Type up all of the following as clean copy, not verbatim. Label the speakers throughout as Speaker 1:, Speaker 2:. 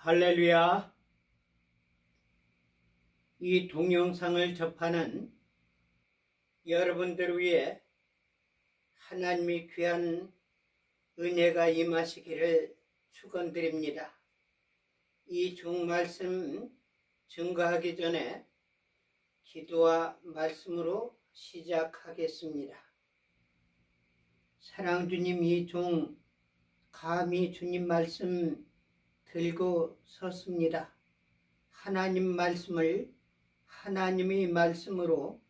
Speaker 1: 할렐루야. 이 동영상을 접하는 여러분들을 위해 하나님의 귀한 은혜가 임하시기를 축원드립니다. 이 종 말씀 증거하기 전에 기도와 말씀으로 시작하겠습니다. 사랑 주님, 이 종 감히 주님 말씀 들고 섰습니다. 하나님 말씀을 하나님의 말씀으로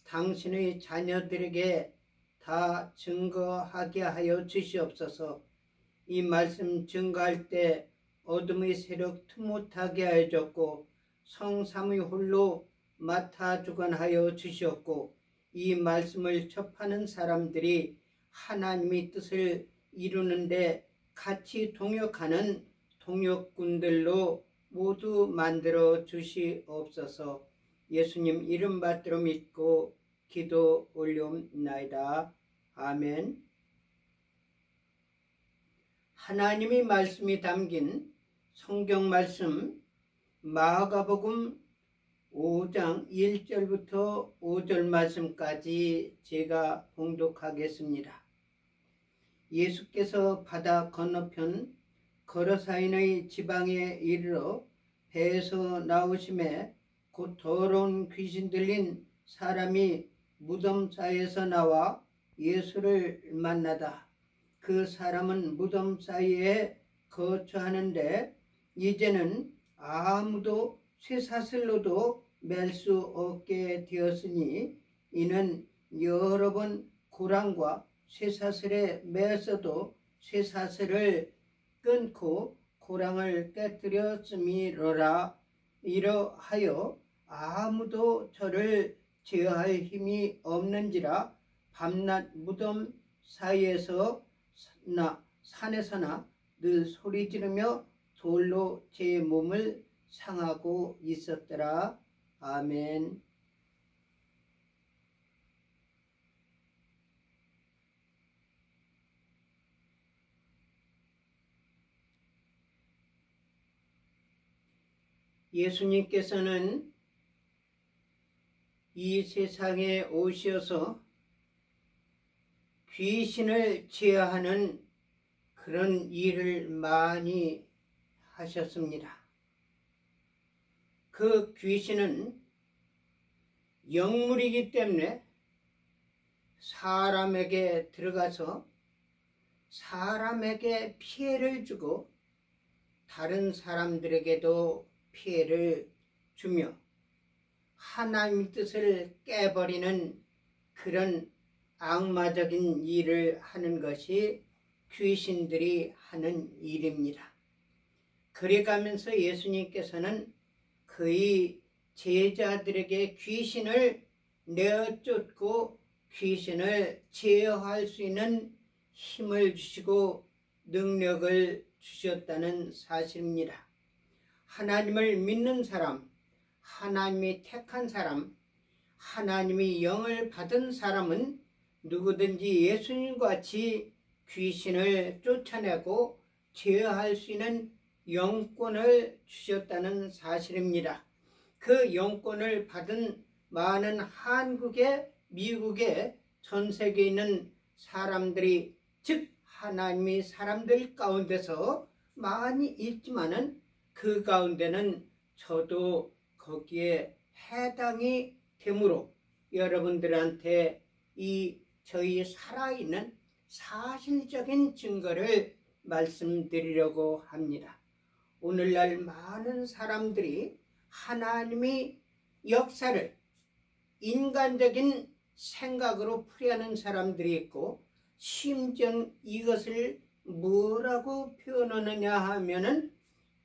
Speaker 1: 당신의 자녀들에게 다 증거하게 하여 주시옵소서. 이 말씀 증거할 때 어둠의 세력 틈못하게 하여 줬고 성삼의 홀로 맡아 주관하여 주시옵고, 이 말씀을 접하는 사람들이 하나님의 뜻을 이루는데 같이 동역하는 동역군들로 모두 만들어 주시옵소서. 예수님 이름 받들어 믿고 기도 올려옵나이다. 아멘. 하나님의 말씀이 담긴 성경 말씀 마가복음 5장 1절부터 5절 말씀까지 제가 봉독하겠습니다. 예수께서 바다 건너편 거라사인의 지방에 이르러 배에서 나오심에 곧 더러운 귀신 들린 사람이 무덤 사이에서 나와 예수를 만나다. 그 사람은 무덤 사이에 거처하는데 이제는 아무도 쇠사슬로도 맬 수 없게 되었으니, 이는 여러 번 고랑과 쇠사슬에 매서도 쇠사슬을 끊고 고랑을 깨뜨렸음이로라. 이러하여 아무도 저를 제어할 힘이 없는지라. 밤낮 무덤 사이에서나 산에서나 늘 소리 지르며 돌로 제 몸을 상하고 있었더라. 아멘. 예수님께서는 이 세상에 오셔서 귀신을 제어하는 그런 일을 많이 하셨습니다. 그 귀신은 영물이기 때문에 사람에게 들어가서 사람에게 피해를 주고 다른 사람들에게도 피해를 주며 하나님의 뜻을 깨버리는 그런 악마적인 일을 하는 것이 귀신들이 하는 일입니다. 그래가면서 예수님께서는 그의 제자들에게 귀신을 내어쫓고 귀신을 제어할 수 있는 힘을 주시고 능력을 주셨다는 사실입니다. 하나님을 믿는 사람, 하나님이 택한 사람, 하나님의 영을 받은 사람은 누구든지 예수님과 같이 귀신을 쫓아내고 제어할 수 있는 영권을 주셨다는 사실입니다. 그 영권을 받은 많은 한국에, 미국에, 전 세계에 있는 사람들이, 즉 하나님의 사람들 가운데서 많이 있지만은 그 가운데는 저도 거기에 해당이 되므로 여러분들한테 이 저희 살아있는 사실적인 증거를 말씀드리려고 합니다. 오늘날 많은 사람들이 하나님의 역사를 인간적인 생각으로 풀이하는 사람들이 있고, 심지어 이것을 뭐라고 표현하느냐 하면은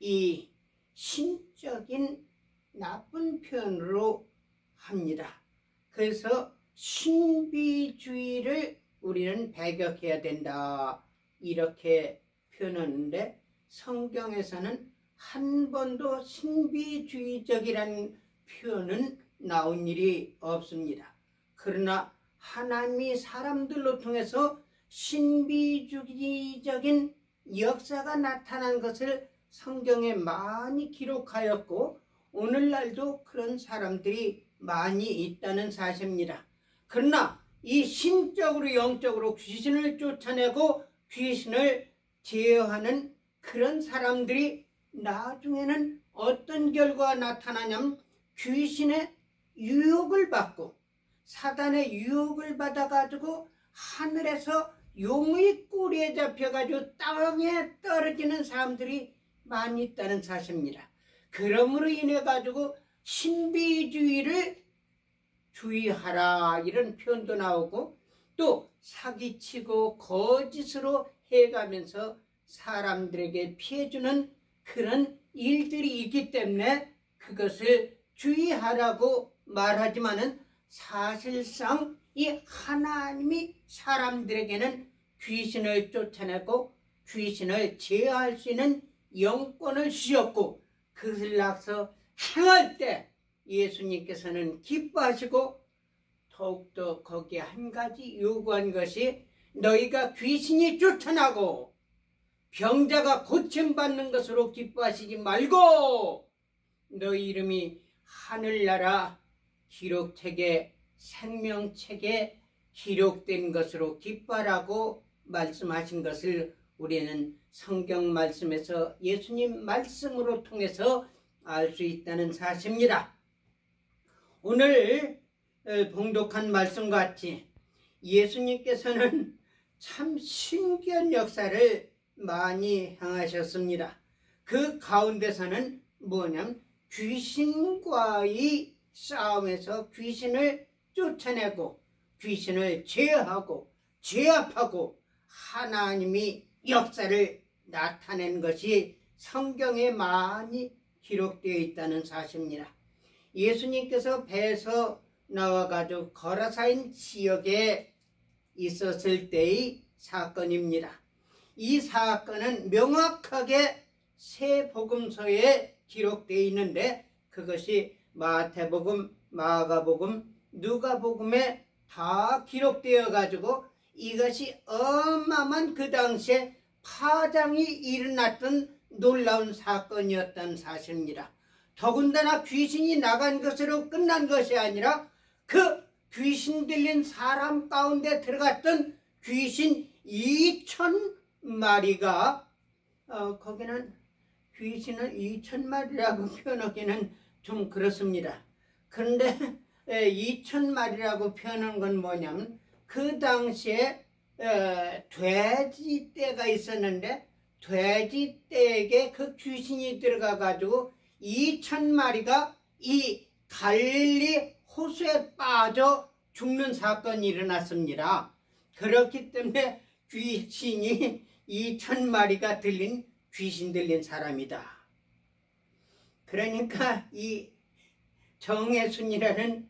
Speaker 1: 이 신적인 나쁜 표현으로 합니다. 그래서 신비주의를 우리는 배격해야 된다, 이렇게 표현하는데, 성경에서는 한 번도 신비주의적이라는 표현은 나온 일이 없습니다. 그러나 하나님이 사람들로 통해서 신비주의적인 역사가 나타난 것을 성경에 많이 기록하였고 오늘날도 그런 사람들이 많이 있다는 사실입니다. 그러나 이 신적으로 영적으로 귀신을 쫓아내고 귀신을 제어하는 그런 사람들이 나중에는 어떤 결과가 나타나냐면 귀신의 유혹을 받고 사단의 유혹을 받아가지고 하늘에서 용의 꼬리에 잡혀가지고 땅에 떨어지는 사람들이 많이 있다는 사실입니다. 그러므로 인해 가지고 신비주의를 주의하라 이런 표현도 나오고 또 사기치고 거짓으로 해가면서 사람들에게 피해주는 그런 일들이 있기 때문에 그것을 주의하라고 말하지만은 사실상 이 하나님이 사람들에게는 귀신을 쫓아내고 귀신을 제어할 수 있는 영권을 주셨고 그것을 낙서 행할 때 예수님께서는 기뻐하시고 더욱더 거기에 한 가지 요구한 것이 너희가 귀신이 쫓아나고 병자가 고침받는 것으로 기뻐하시지 말고 너희 이름이 하늘나라 기록책에 생명책에 기록된 것으로 기뻐하라고 말씀하신 것을 우리는 성경 말씀에서 예수님 말씀으로 통해서 알 수 있다는 사실입니다. 오늘 봉독한 말씀 같이 예수님께서는 참 신기한 역사를 많이 행하셨습니다. 그 가운데서는 뭐냐면 귀신과의 싸움에서 귀신을 쫓아내고 귀신을 제어하고 제압하고 하나님이 역사를 나타낸 것이 성경에 많이 기록되어 있다는 사실입니다. 예수님께서 배에서 나와가지고 거라사인 지역에 있었을 때의 사건입니다. 이 사건은 명확하게 세 복음서에 기록되어 있는데 그것이 마태복음, 마가복음, 누가복음에 다 기록되어 가지고 이것이 어마어마한 그 당시에 파장이 일어났던 놀라운 사건이었다는 사실입니다. 더군다나 귀신이 나간 것으로 끝난 것이 아니라 그 귀신 들린 사람 가운데 들어갔던 귀신 2,000마리가 거기는 귀신을 2,000마리라고 표현하기는 좀 그렇습니다. 그런데 2,000마리라고 표현한 건 뭐냐면 그 당시에 돼지떼가 있었는데 돼지떼에게 그 귀신이 들어가 가지고 2,000마리가 이 갈릴리 호수에 빠져 죽는 사건이 일어났습니다. 그렇기 때문에 귀신이 2,000마리가 들린 귀신 들린 사람이다. 그러니까 이 정혜순이라는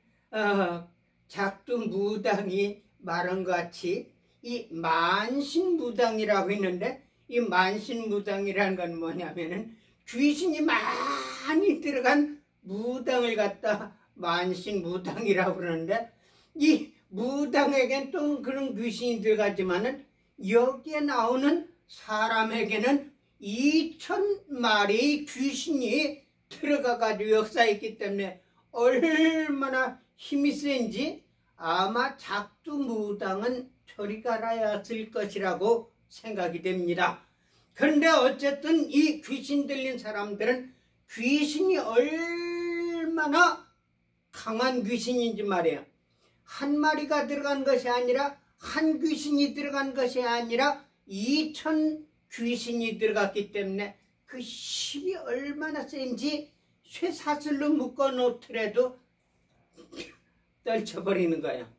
Speaker 1: 작두무당이 말한 것 같이 이 만신무당이라고 했는데 이 만신무당이라는 건 뭐냐면은 귀신이 많이 들어간 무당을 갖다 만신무당이라고 그러는데 이 무당에겐 또 그런 귀신이 들어가지만은 여기에 나오는 사람에게는 2,000마리의 귀신이 들어가가지고 역사했기 때문에 얼마나 힘이 센지 아마 작두무당은 저리 가라였을 것이라고 생각이 됩니다. 그런데 어쨌든 이 귀신 들린 사람들은 귀신이 얼마나 강한 귀신인지 말이에요. 한 마리가 들어간 것이 아니라 한 귀신이 들어간 것이 아니라 2,000 귀신이 들어갔기 때문에 그 힘이 얼마나 센지 쇠사슬로 묶어 놓더라도 떨쳐버리는 거야.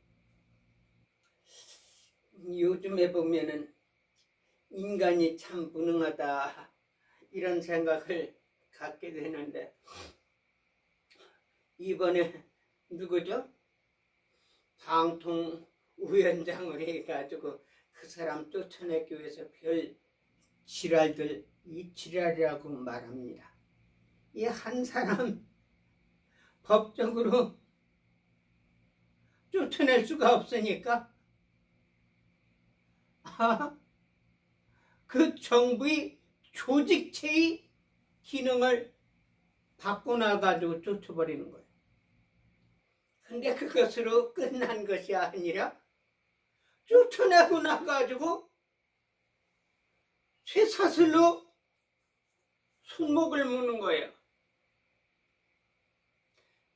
Speaker 1: 요즘에 보면은 인간이 참 무능하다 이런 생각을 갖게 되는데 이번에 누구죠? 방통위원장을 해가지고 그 사람 쫓아내기 위해서 별 지랄들 이 지랄이라고 말합니다. 이 한 사람 법적으로 쫓아낼 수가 없으니까 그 정부의 조직체의 기능을 바꿔놔가지고 쫓아버리는 거예요. 근데 그것으로 끝난 것이 아니라 쫓아내고 나가지고 쇠사슬로 손목을 무는 거예요.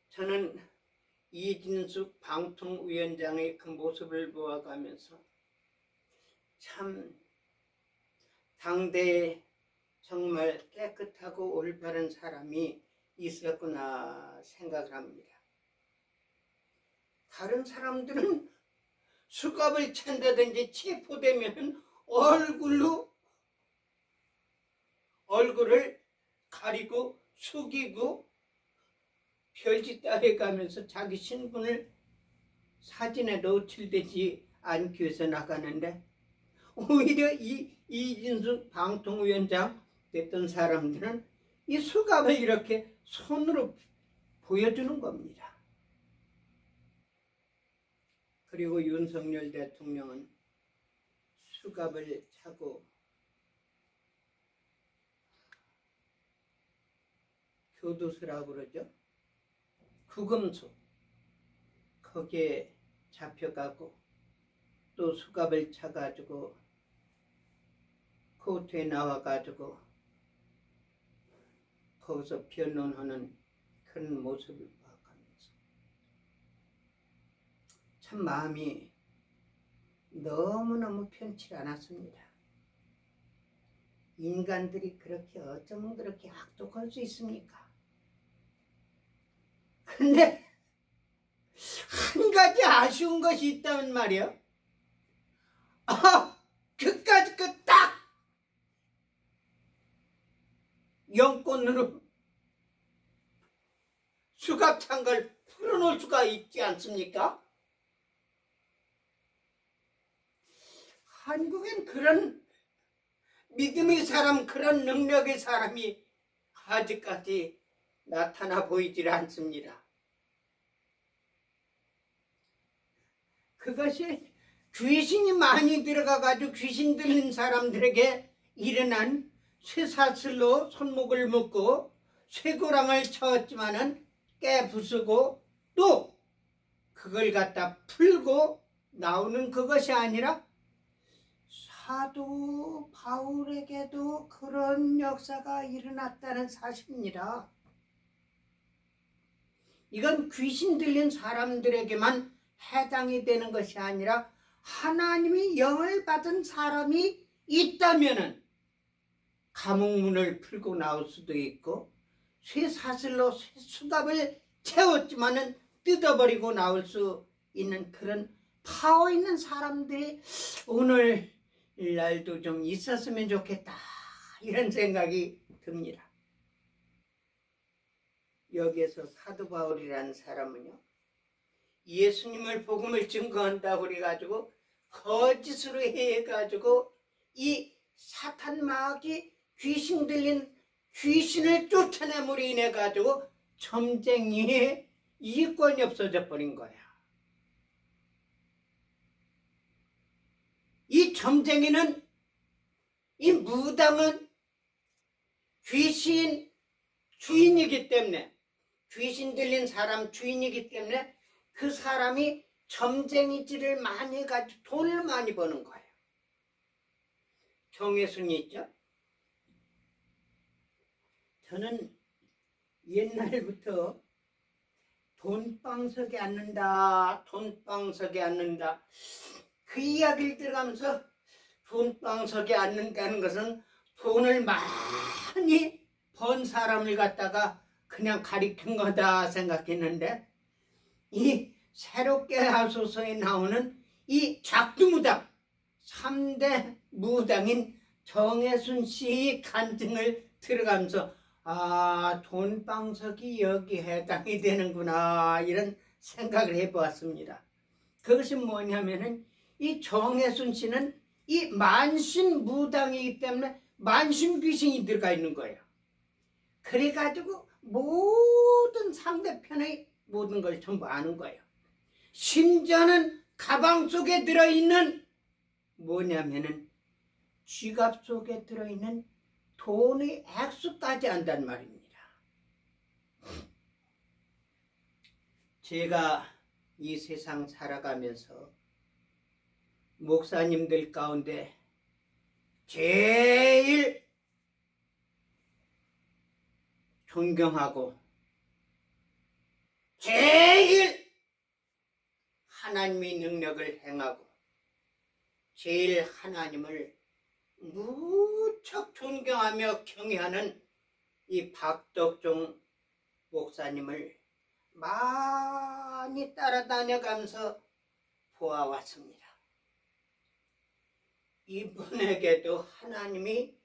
Speaker 1: 저는 이진숙 방통위원장의 그 모습을 보아가면서 참 당대에 정말 깨끗하고 올바른 사람이 있었구나 생각을 합니다. 다른 사람들은 수갑을 찬다든지 체포되면 얼굴을 가리고 숙이고 별짓 다 해가면서 자기 신분을 사진에 노출되지 않기 위해서 나가는데, 오히려 이진숙 방통위원장 됐던 사람들은 이 수갑을 이렇게 손으로 보여주는 겁니다. 그리고 윤석열 대통령은 수갑을 차고 교도소라고 그러죠. 구금소 거기에 잡혀가고 또 수갑을 차가지고 코र्ट에 나와가지고 거기서 변론하는 그런 모습을 봐가면서 참 마음이 너무너무 편치 않았습니다. 인간들이 그렇게 어쩌면 그렇게 악독할 수 있습니까? 근데 한 가지 아쉬운 것이 있다면 말이야. 그까지 딱 영권으로 수갑 찬 걸 풀어놓을 수가 있지 않습니까? 한국엔 그런 믿음의 사람, 그런 능력의 사람이 아직까지 나타나 보이질 않습니다. 그것이 귀신이 많이 들어가가지고 귀신 들린 사람들에게 일어난 쇠사슬로 손목을 묶고 쇠고랑을 쳐었지만은 깨부수고 또 그걸 갖다 풀고 나오는 그것이 아니라 사도 바울에게도 그런 역사가 일어났다는 사실입니다. 이건 귀신 들린 사람들에게만 해당이 되는 것이 아니라 하나님이 영을 받은 사람이 있다면은 감옥문을 풀고 나올 수도 있고 쇠사슬로 수갑을 채웠지만은 뜯어버리고 나올 수 있는 그런 파워 있는 사람들이 오늘 날도 좀 있었으면 좋겠다 이런 생각이 듭니다. 여기에서 사도 바울이라는 사람은요, 예수님을 복음을 증거한다고 그래가지고 거짓으로 해가지고 이 사탄 마귀 귀신 들린 귀신을 쫓아내므로 인해 가지고 점쟁이의 이권이 없어져 버린 거야. 이 점쟁이는, 이 무당은 귀신 주인이기 때문에, 귀신 들린 사람 주인이기 때문에 그 사람이 점쟁이질을 많이 해가지고 돈을 많이 버는 거예요. 정혜순이 있죠? 저는 옛날부터 돈방석에 앉는다, 돈방석에 앉는다, 그 이야기를 들어가면서 돈방석에 앉는다는 것은 돈을 많이 번 사람을 갖다가 그냥 가리킨 거다 생각했는데, 이 새롭게 하소서에 나오는 이 작두무당 3대 무당인 정혜순 씨의 간증을 들어가면서 돈방석이 여기 해당이 되는구나 이런 생각을 해보았습니다. 그것이 뭐냐면은 이 정혜순 씨는 이 만신 무당이기 때문에 만신 귀신이 들어가 있는 거예요. 그래가지고 모든 상대편의 모든 걸 전부 아는 거예요. 심지어는 가방 속에 들어있는 뭐냐면은 지갑 속에 들어있는 돈의 액수까지 한단 말입니다. 제가 이 세상 살아가면서 목사님들 가운데 제일 존경하고 제일 하나님의 능력을 행하고 제일 하나님을 무척 존경하며 경외하는 이 박덕종 목사님을 많이 따라다녀가면서 보아왔습니다. 이분에게도 하나님이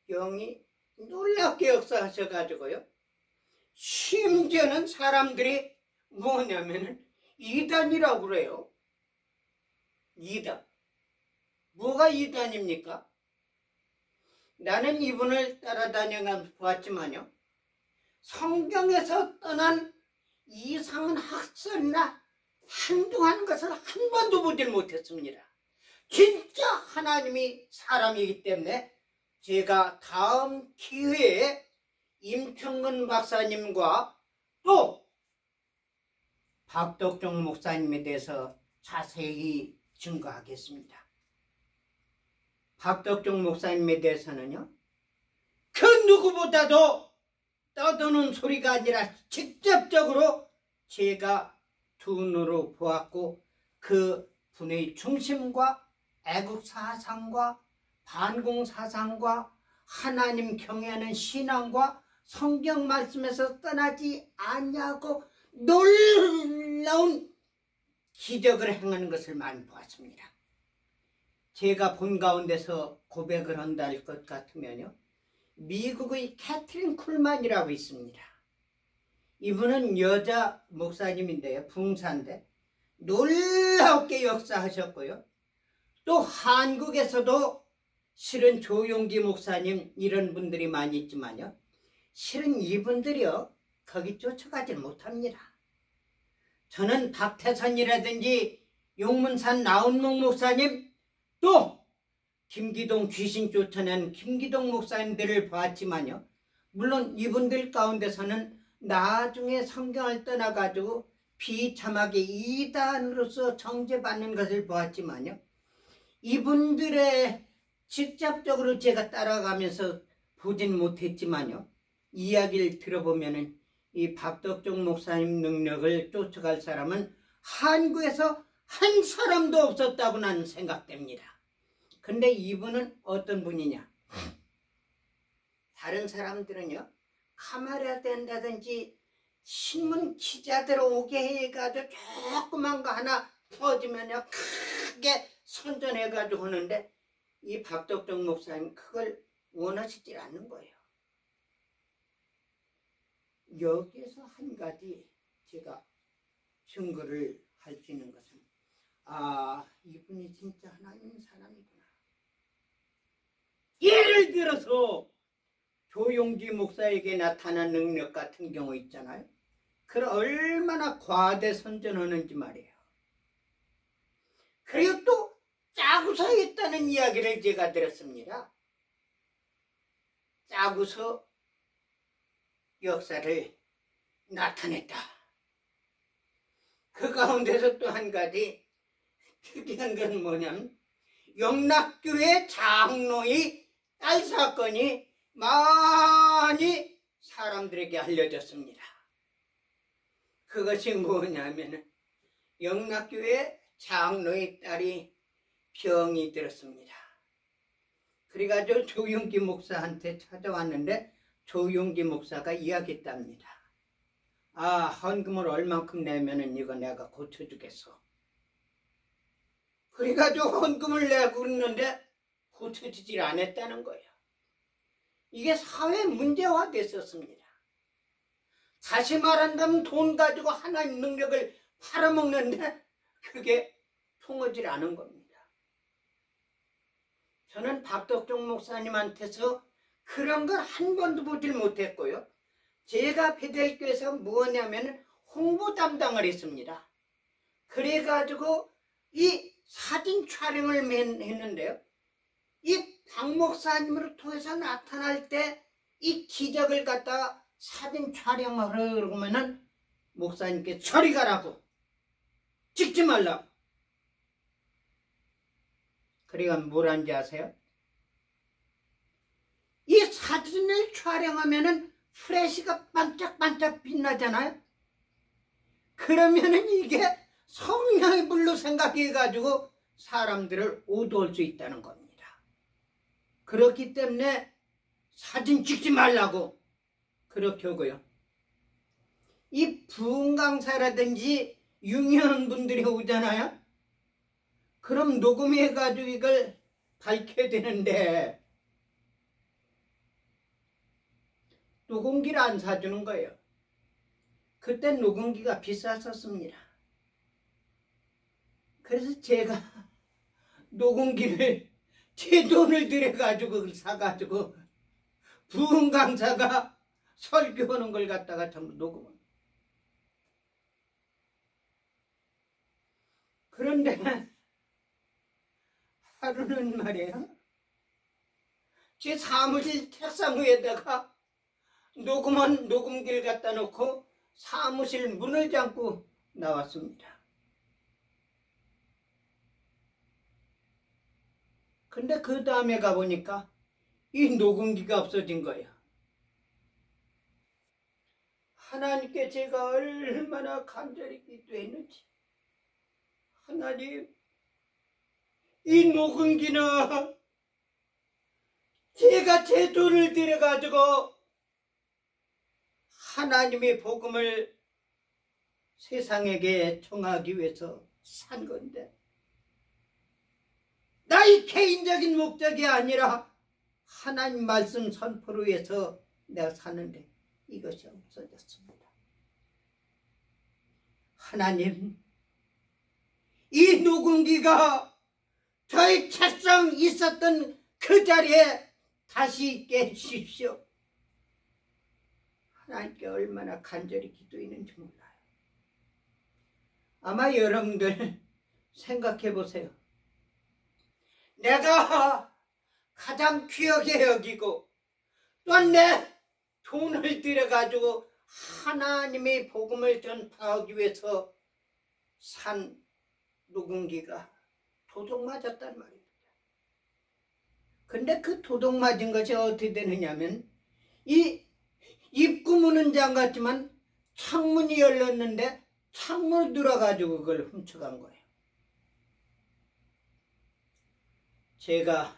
Speaker 1: 영이 놀랍게 역사하셔가지고요. 심지어는 사람들이 뭐냐면은 이단이라고 그래요. 이단. 뭐가 이단입니까? 나는 이분을 따라다녀가면서 보았지만요. 성경에서 떠난 이상한 학설이나 행동하는 것을 한 번도 보질 못했습니다. 진짜 하나님이 사람이기 때문에 제가 다음 기회에 임평근 박사님과 또 박덕종 목사님에 대해서 자세히 증거하겠습니다. 박덕종 목사님에 대해서는요, 그 누구보다도 떠드는 소리가 아니라 직접적으로 제가 두 눈으로 보았고 그 분의 중심과 애국사상과 반공사상과 하나님 경외하는 신앙과 성경 말씀에서 떠나지 않냐고 놀라운 기적을 행하는 것을 많이 보았습니다. 제가 본 가운데서 고백을 한다 할 것 같으면요, 미국의 캐트린 쿨만이라고 있습니다. 이분은 여자 목사님인데요, 붕사인데 놀랍게 역사하셨고요. 또 한국에서도 실은 조용기 목사님 이런 분들이 많이 있지만요, 실은 이분들이요 거기 쫓아가지 못합니다. 저는 박태선이라든지 용문산 나운목 목사님, 또 김기동 귀신 쫓아낸 김기동 목사님들을 봤지만요, 물론 이분들 가운데서는 나중에 성경을 떠나가지고 비참하게 이단으로서 정죄받는 것을 보았지만요, 이분들의 직접적으로 제가 따라가면서 보진 못했지만요, 이야기를 들어보면은 이 박덕종 목사님 능력을 쫓아갈 사람은 한국에서 한 사람도 없었다고 나는 생각됩니다. 근데 이분은 어떤 분이냐, 다른 사람들은요 카메라 된다든지 신문 기자들 오게 해가지고 조그만 거 하나 퍼주면요 크게 선전해가지고 하는데, 이 박덕종 목사님 그걸 원하시질 않는 거예요. 여기에서 한 가지 제가 증거를 할 수 있는 것은, 이분이 진짜 하나님 사람이구나. 예를 들어서 조용기 목사에게 나타난 능력 같은 경우 있잖아요. 그걸 얼마나 과대 선전하는지 말이에요. 그리고 또 짜고서 있다는 이야기를 제가 들었습니다. 짜고서 역사를 나타냈다. 그 가운데서 또 한 가지 특이한 건 뭐냐면, 영락교회 장로의 딸 사건이 많이 사람들에게 알려졌습니다. 그것이 뭐냐면, 영락교회 장로의 딸이 병이 들었습니다. 그래가지고 조용기 목사한테 찾아왔는데 조용기 목사가 이야기했답니다. 헌금을 얼만큼 내면은 이거 내가 고쳐주겠어. 그래가지고 헌금을 내고 있는데 고쳐주질 않았다는 거예요. 이게 사회 문제화 됐었습니다. 다시 말한다면 돈 가지고 하나님 능력을 팔아먹는데 그게 통하지 않은 겁니다. 저는 박덕종 목사님한테서 그런 걸 한 번도 보질 못했고요. 제가 베델교에서 뭐냐면 홍보 담당을 했습니다. 그래가지고 이 사진 촬영을 했는데요. 이 박 목사님으로 통해서 나타날 때 이 기적을 갖다가 사진 촬영하러 그러면은 목사님께 저리 가라고, 찍지 말라고. 그러니까 뭘 하는지 아세요? 이 사진을 촬영하면은 플래시가 반짝반짝 빛나잖아요. 그러면은 이게 성령의 불로 생각해가지고 사람들을 오도할 수 있다는 겁니다. 그렇기 때문에 사진 찍지 말라고 그렇게 하고요. 이 부흥 강사라든지 유명한 분들이 오잖아요. 그럼 녹음해가지고 이걸 밝혀야 되는데 녹음기를 안 사주는 거예요. 그때 녹음기가 비쌌었습니다. 그래서 제가 녹음기를 제 돈을 들여가지고 사가지고 부흥 강사가 설교하는 걸 갖다가 전부 녹음을. 그런데 하루는 말이에요, 제 사무실 책상 위에다가 녹음한 녹음기를 갖다 놓고 사무실 문을 잠고 나왔습니다. 근데 그 다음에 가보니까 이 녹음기가 없어진 거예요. 하나님께 제가 얼마나 간절히 기도했는지, 하나님, 이 녹음기는 제가 제 돈을 들여가지고 하나님의 복음을 세상에게 전하기 위해서 산 건데, 나의 개인적인 목적이 아니라 하나님 말씀 선포를 위해서 내가 사는데 이것이 없어졌습니다. 하나님, 이 녹음기가 저희 책상 있었던 그 자리에 다시 있게 해주십시오. 하나님께 얼마나 간절히 기도했는지 몰라요. 아마 여러분들 생각해 보세요. 내가 가장 귀하게 여기고 또한 내 돈을 들여가지고 하나님의 복음을 전파하기 위해서 산 녹음기가 도둑 맞았단 말입니다. 근데 그 도둑 맞은 것이 어떻게 되느냐면, 이 입구 문은 잠갔지만 창문이 열렸는데 창문을 들어가지고 그걸 훔쳐간 거예요. 제가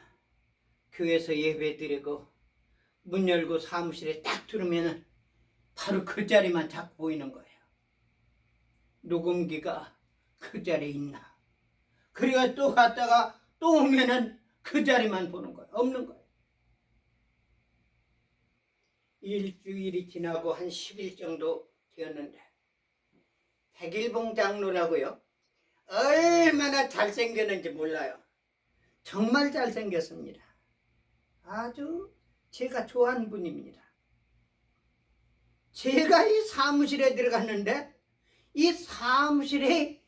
Speaker 1: 교회에서 예배 드리고 문 열고 사무실에 딱 들으면 바로 그 자리만 자꾸 보이는 거예요. 녹음기가 그 자리에 있나. 그리고 또 갔다가 또 오면은 그 자리만 보는 거예요. 없는 거예요. 일주일이 지나고 한 10일 정도 되었는데, 백일봉 장로라고요. 얼마나 잘생겼는지 몰라요. 정말 잘생겼습니다. 아주 제가 좋아하는 분입니다. 제가 이 사무실에 들어갔는데 이 사무실에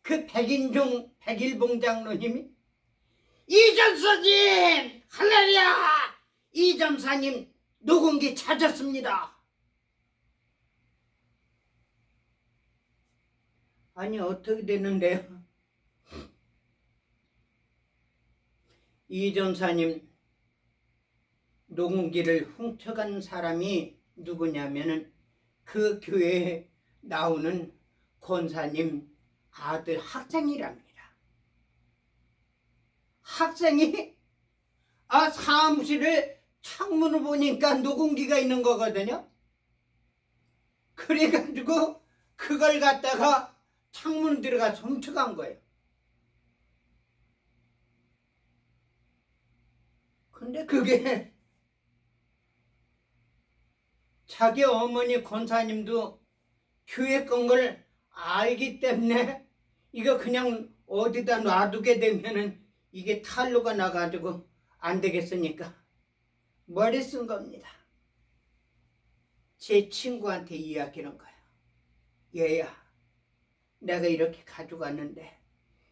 Speaker 1: 그 백일봉 장로님이, 이전사님, 할렐루야, 이전사님 녹음기 찾았습니다. 아니 어떻게 됐는데요? 이전사님 녹음기를 훔쳐간 사람이 누구냐면은 그 교회에 나오는 권사님 아들 학생이랍니다. 학생이 사무실에 창문을 보니까 녹음기가 있는 거거든요. 그래가지고 그걸 갖다가 창문 들어가서 훔쳐간 거예요. 근데 그게 자기 어머니 권사님도 교회 건 걸 알기 때문에 이거 그냥 어디다 놔두게 되면은 이게 탄로가 나가지고 안 되겠으니까 머리 쓴 겁니다. 제 친구한테 이야기하는 거예요. 얘야, 내가 이렇게 가져갔는데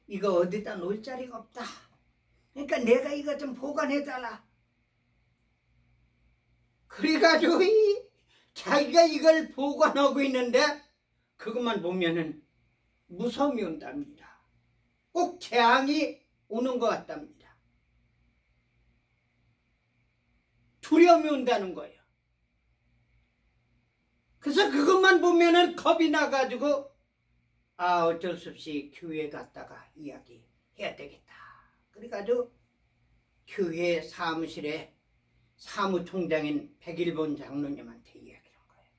Speaker 1: 이거 어디다 놓을 자리가 없다. 그러니까 내가 이거 좀 보관해달라. 그래가지고 자기가 이걸 보관하고 있는데 그것만 보면은 무서움이 온답니다. 꼭 재앙이 오는 것 같답니다. 두려움이 온다는 거예요. 그래서 그것만 보면은 겁이 나가지고 어쩔 수 없이 교회 갔다가 이야기해야 되겠다. 그래가지고 교회 사무실에 사무총장인 백일본 장로님한테 이야기한 거예요.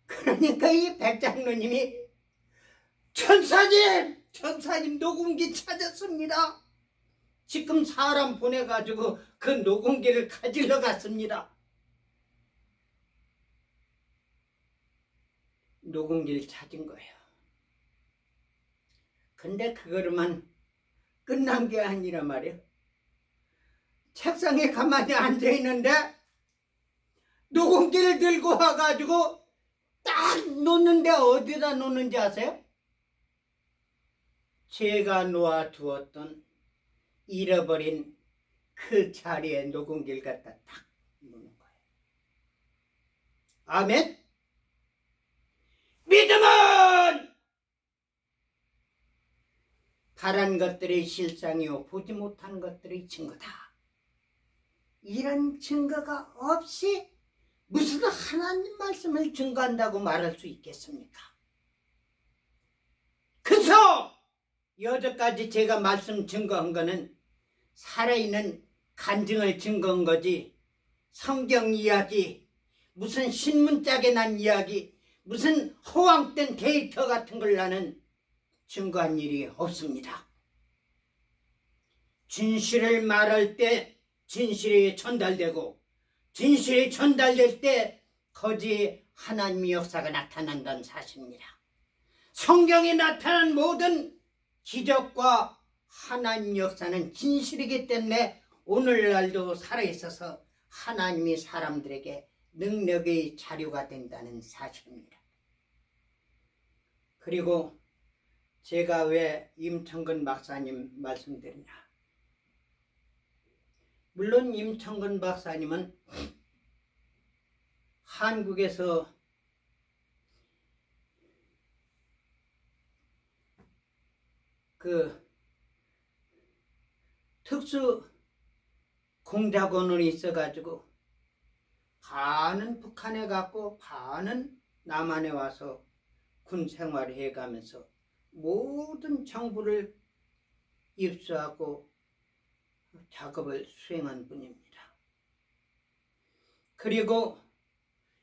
Speaker 1: 그러니까 이 백 장로님이 전사님 녹음기 찾았습니다. 지금 사람 보내가지고 그 녹음기를 가지러 갔습니다. 녹음기를 찾은 거예요. 근데 그거로만 끝난 게 아니라 말이에요. 책상에 가만히 앉아있는데 녹음기를 들고 와가지고 딱 놓는데 어디다 놓는지 아세요? 제가 놓아두었던 잃어버린 그 자리에 녹음기를 갖다 딱 놓는 거예요. 아멘? 믿음은 바란 것들의 실상이요 보지 못한 것들의 증거다. 이런 증거가 없이 무슨 하나님 말씀을 증거한다고 말할 수 있겠습니까? 그래서 여태까지 제가 말씀 증거한 거는 살아있는 간증을 증거한 거지 성경 이야기, 무슨 신문짝에 난 이야기, 무슨 허황된 데이터 같은 걸 나는 증거한 일이 없습니다. 진실을 말할 때 진실이 전달되고 진실이 전달될 때 거짓 하나님의 역사가 나타난다는 사실입니다. 성경에 나타난 모든 기적과 하나님 역사는 진실이기 때문에 오늘날도 살아있어서 하나님이 사람들에게 능력의 자료가 된다는 사실입니다. 그리고 제가 왜 임청근 박사님 말씀드리냐. 물론 임청근 박사님은 한국에서 그 특수 공작원으로 있어가지고 반은 북한에 갔고 반은 남한에 와서 군 생활을 해가면서 모든 정보를 입수하고 작업을 수행한 분입니다. 그리고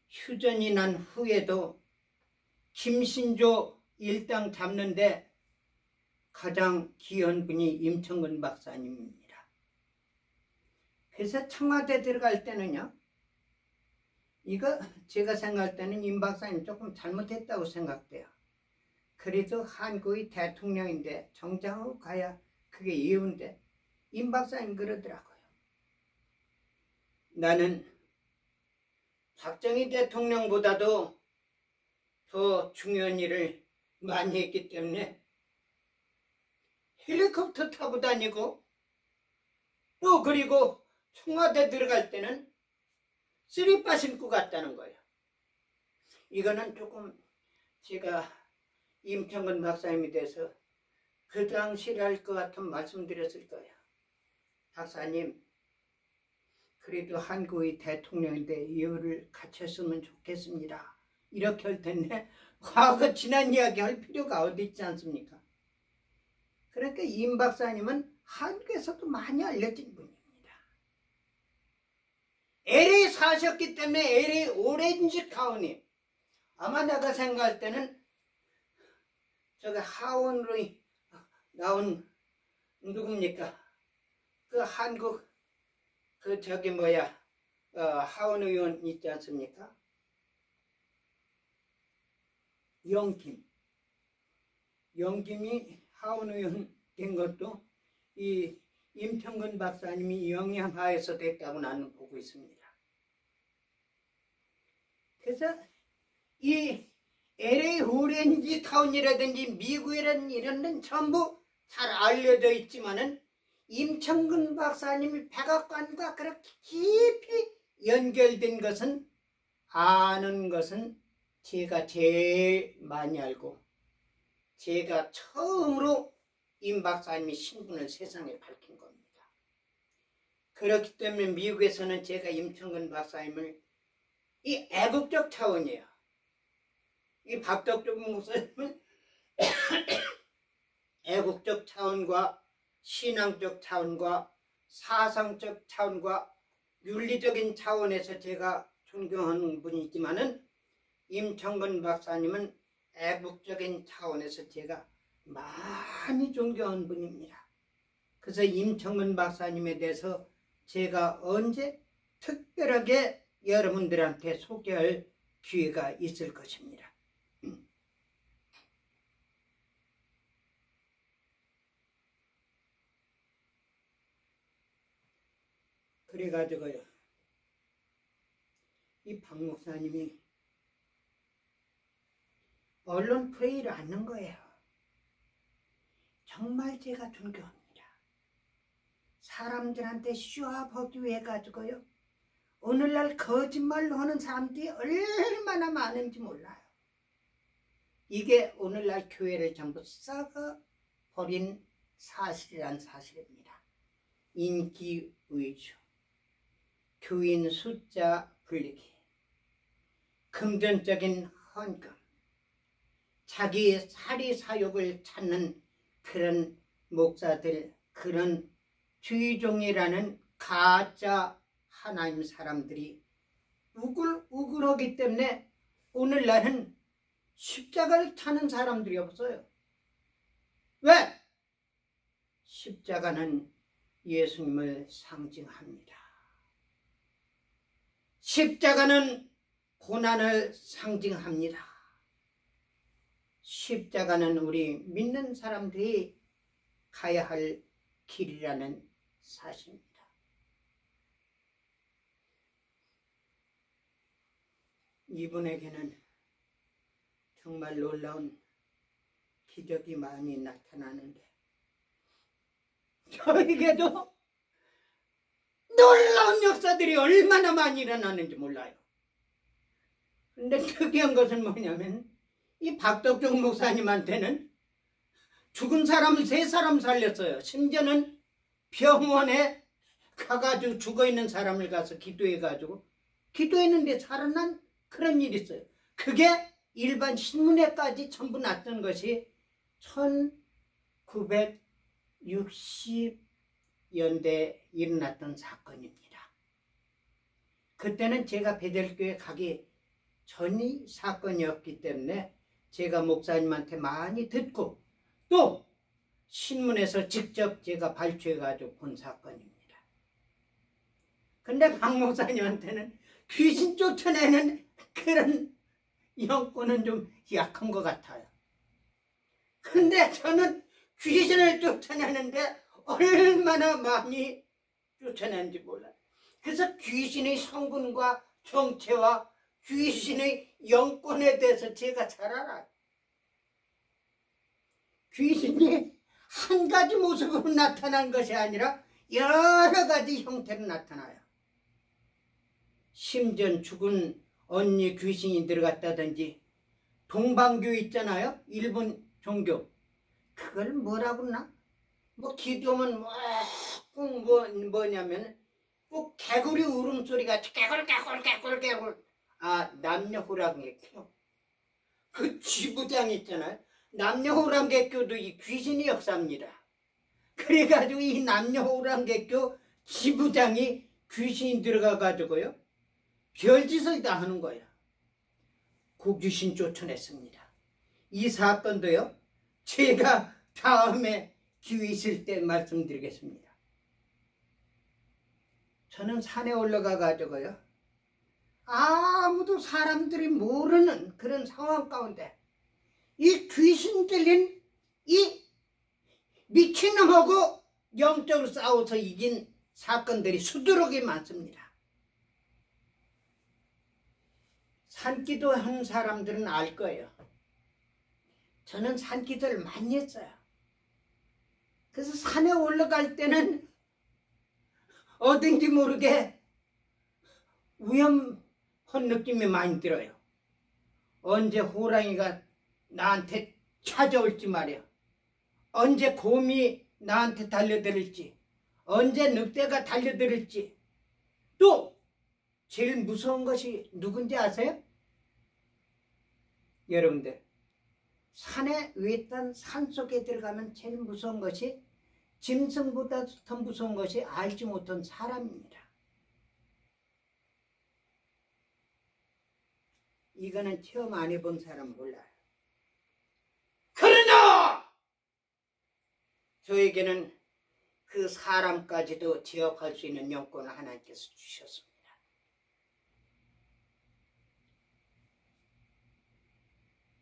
Speaker 1: 휴전이 난 후에도 김신조 일당 잡는데 가장 귀한 분이 임청근 박사님입니다. 그래서 청와대 들어갈 때는요, 이거 제가 생각할 때는 임 박사님 조금 잘못했다고 생각돼요. 그래도 한국의 대통령인데 정장하고 가야 그게 이유인데 임 박사님 그러더라고요. 나는 박정희 대통령보다도 더 중요한 일을 많이 했기 때문에 헬리콥터 타고 다니고 또 그리고 청와대 들어갈 때는 쓰리빠 신고 갔다는 거예요. 이거는 조금 제가 임청근 박사님에 대해서 그 당시를 할 것 같으면 말씀드렸을 거예요. 박사님, 그래도 한국의 대통령인데 이유를 갖췄으면 좋겠습니다. 이렇게 할 텐데 과거 지난 이야기 할 필요가 어디 있지 않습니까? 그러니까 임 박사님은 한국에서도 많이 알려진 분입니다. LA 사셨기 때문에 LA 오렌지 카운티, 아마 내가 생각할 때는 저기 하원으로 나온 누굽니까? 그 한국 그 저기 뭐야 하원 의원 있지 않습니까? 영김이 하원 의원 된 것도 이 임청근 박사님이 영향하에서 됐다고 나는 보고 있습니다. 그래서 이 LA 오렌지 타운이라든지 미국이라는 이런 데는 전부 잘 알려져 있지만은 임청근 박사님이 백악관과 그렇게 깊이 연결된 것은 아는 것은 제가 제일 많이 알고 제가 처음으로 임 박사님의 신분을 세상에 밝힌 겁니다. 그렇기 때문에 미국에서는 제가 임청근 박사님을 이 애국적 차원이에요. 이 박덕종 목사님은 애국적 차원과 신앙적 차원과 사상적 차원과 윤리적인 차원에서 제가 존경하는 분이지만은 임청근 박사님은 애국적인 차원에서 제가 많이 존경하는 분입니다. 그래서 임청근 박사님에 대해서 제가 언제 특별하게 여러분들한테 소개할 기회가 있을 것입니다. 그래가지고요, 이 박 목사님이 언론 프레이를 않는 거예요. 정말 제가 존경합니다. 사람들한테 쇼하기 위해 가지고요, 오늘날 거짓말로 하는 사람들이 얼마나 많은지 몰라요. 이게 오늘날 교회를 전부 썩어 버린 사실이란 사실입니다. 인기 위주, 교인 숫자 불리기, 금전적인 헌금, 자기 사리사욕을 찾는 그런 목사들, 그런 주의종이라는 가짜 하나님 사람들이 우글우글하기 때문에 오늘날은 십자가를 타는 사람들이 없어요. 왜? 십자가는 예수님을 상징합니다. 십자가는 고난을 상징합니다. 십자가는 우리 믿는 사람들이 가야 할 길이라는 사실입니다. 이분에게는 정말 놀라운 기적이 많이 나타나는데 저에게도 놀라운 역사들이 얼마나 많이 일어나는지 몰라요. 근데 특이한 것은 뭐냐면 이 박덕종 목사님한테는 죽은 사람을 3사람 살렸어요. 심지어는 병원에 가가지고 죽어있는 사람을 가서 기도해가지고 기도했는데 살아난 그런 일이 있어요. 그게 일반 신문에까지 전부 났던 것이 1960년대에 일어났던 사건입니다. 그때는 제가 베델교회 가기 전이 사건이었기 때문에 제가 목사님한테 많이 듣고 또 신문에서 직접 제가 발췌해가지고 본 사건입니다. 근데 박 목사님한테는 귀신 쫓아내는 그런 영권은 좀 약한 것 같아요. 근데 저는 귀신을 쫓아내는데 얼마나 많이 쫓아내는지 몰라요. 그래서 귀신의 성분과 정체와 귀신의 영권에 대해서 제가 잘 알아요. 귀신이 한 가지 모습으로 나타난 것이 아니라 여러 가지 형태로 나타나요. 심지어 죽은 언니 귀신이 들어갔다든지 동방교 있잖아요. 일본 종교. 그걸 뭐라고 그러나? 뭐 기도면 꼭 뭐냐면 꼭 개구리 울음소리가 개굴 남녀 호랑개교. 그 쥐부장 있잖아요. 남녀 호랑개교도 이 귀신이 역사입니다. 그래가지고 이 남녀 호랑개교 지부장이 귀신이 들어가가지고요 별짓을 다 하는 거예요. 그 귀신 쫓아냈습니다. 이 사건도요 제가 다음에 기회 있을 때 말씀드리겠습니다. 저는 산에 올라가가지고요 아무도 사람들이 모르는 그런 상황 가운데 이 귀신 들린 이 미친놈하고 영적으로 싸워서 이긴 사건들이 수두룩이 많습니다. 산기도 한 사람들은 알 거예요. 저는 산기도를 많이 했어요. 그래서 산에 올라갈 때는 어딘지 모르게 위험한 느낌이 많이 들어요. 언제 호랑이가 나한테 찾아올지 말이야. 언제 곰이 나한테 달려들을지, 언제 늑대가 달려들을지. 또 제일 무서운 것이 누군지 아세요? 여러분들, 산에 외딴 산속에 들어가면 제일 무서운 것이, 짐승보다 더 무서운 것이 알지 못한 사람입니다. 이거는 체험 안 해본 사람 몰라요. 그러나 저에게는 그 사람까지도 제압할 수 있는 영권을 하나님께서 주셨습니다.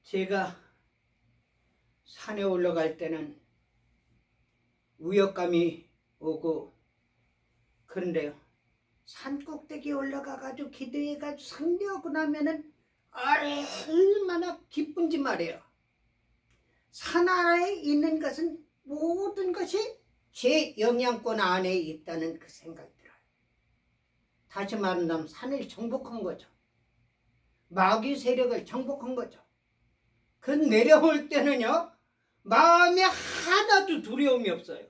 Speaker 1: 제가 산에 올라갈 때는 우역감이 오고, 그런데요, 산 꼭대기에 올라가가지고 기도해가지고 상대하고 나면은 얼마나 기쁜지 말이에요. 산 아래에 있는 것은 모든 것이 제 영향권 안에 있다는 그 생각이 들어요. 다시 말한다면 산을 정복한 거죠. 마귀 세력을 정복한 거죠. 그 내려올 때는요, 마음에 하나도 두려움이 없어요.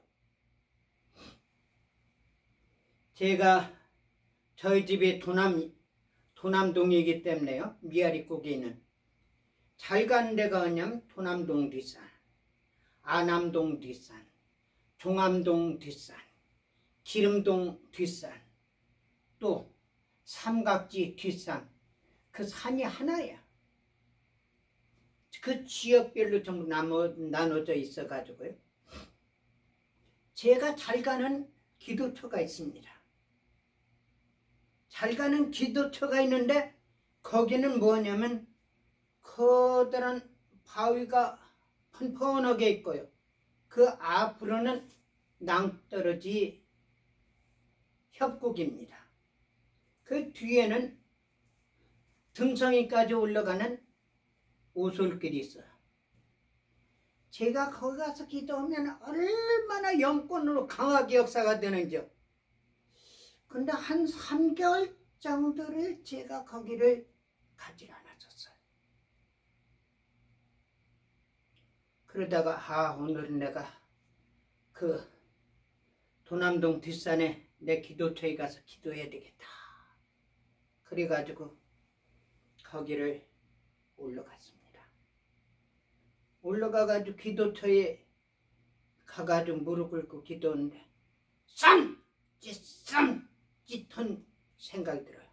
Speaker 1: 제가 저희 집이 도남동이기 때문에요, 미아리국에 있는 잘 가는 데가 어냐면 도남동 뒷산, 아남동 뒷산, 종암동 뒷산, 기름동 뒷산, 또 삼각지 뒷산, 그 산이 하나예요. 그 지역별로 전부 나눠져 있어가지고요, 제가 잘 가는 기도처가 있습니다. 잘 가는 기도처가 있는데 거기는 뭐냐면 커다란 바위가 펀펀하게 있고요, 그 앞으로는 낭떠러지 협곡입니다. 그 뒤에는 등성이까지 올라가는 오솔길이 있어요. 제가 거기 가서 기도하면 얼마나 영권으로 강하게 역사가 되는지요. 근데 한 3개월 정도를 제가 거기를 가지 않았었어요. 그러다가 오늘은 내가 그 도남동 뒷산에 내 기도처에 가서 기도해야 되겠다. 그래가지고 거기를 올라갔습니다. 올라가가지고 기도처에 가가지고 무릎 꿇고 기도하는데 cid한 생각이 들어요.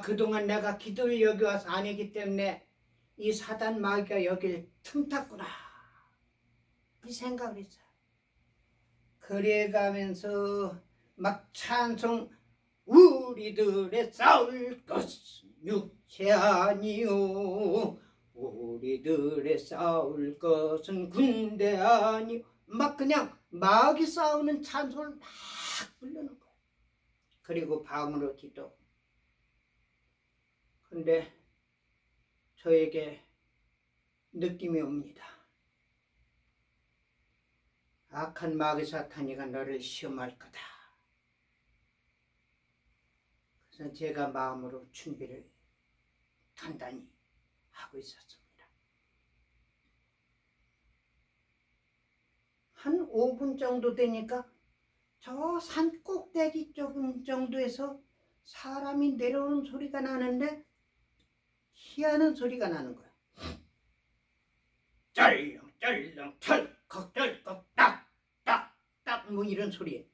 Speaker 1: 그동안 내가 기도를 여기 와서 안 했기 때문에 이 사단 마귀가 여기를 틈탔구나, 이 생각을 했어요. 그래가면서 막 찬송, 우리들의 싸울 것은 육체 아니요, 우리들의 싸울 것은 군대 아니요, 막 그냥 마귀 싸우는 찬송을 막 부르는 거예요. 그리고 방으로 기도. 근데 저에게 느낌이 옵니다. 악한 마귀 사탄이가 너를 시험할 거다. 그래서 제가 마음으로 준비를 단단히 하고 있었습니다. 한 5분 정도 되니까 저 산 꼭대기 쪽 정도에서 사람이 내려오는 소리가 나는데 희한한 소리가 나는 거야. 쩔렁쩔렁 털컥털컥 딱딱딱 뭐 이런 소리.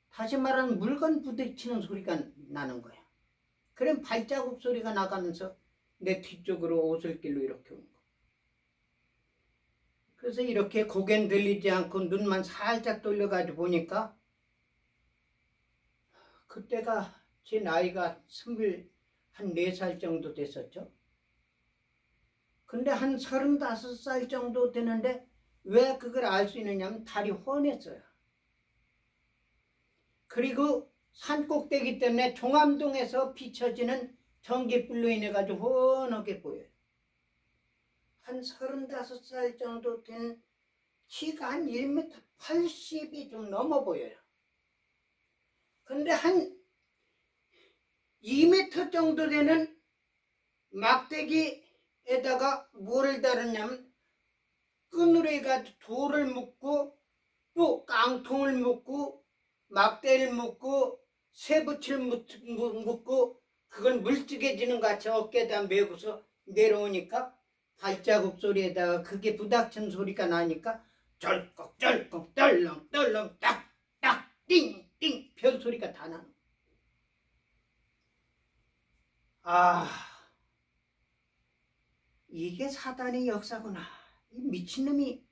Speaker 1: 다시 말하면 물건 부딪히는 소리가 나는 거야. 그럼 발자국 소리가 나가면서 내 뒤쪽으로 오솔길로 이렇게 오는 거야. 그래서 이렇게 고개는 들리지 않고 눈만 살짝 돌려가지고 보니까 그때가 제 나이가 24살 정도 됐었죠. 근데 한 35살 정도 되는데 왜 그걸 알 수 있느냐면 달이 훤했어요. 그리고 산 꼭대기 때문에 종암동에서 비춰지는 전기불로 인해 가지고 훤하게 보여요. 한 35살 정도 된 키가 한 1m 80이 좀 넘어 보여요. 근데 한 2m 정도 되는 막대기에다가 뭐를 달았냐면 끈으로 해가지고 돌을 묶고 또 깡통을 묶고 막대를 묶고 쇠붙이를 묶고 그걸 물뜨개지는 것 같이 어깨에다 메고서 내려오니까 발자국 소리에다가 그게 부닥친 소리가 나니까 쩔꺽쩔꺽 떨렁떨렁 딱딱 띵띵 별소리가 다 나는. 아, 이게 사단의 역사구나. 이 미친놈이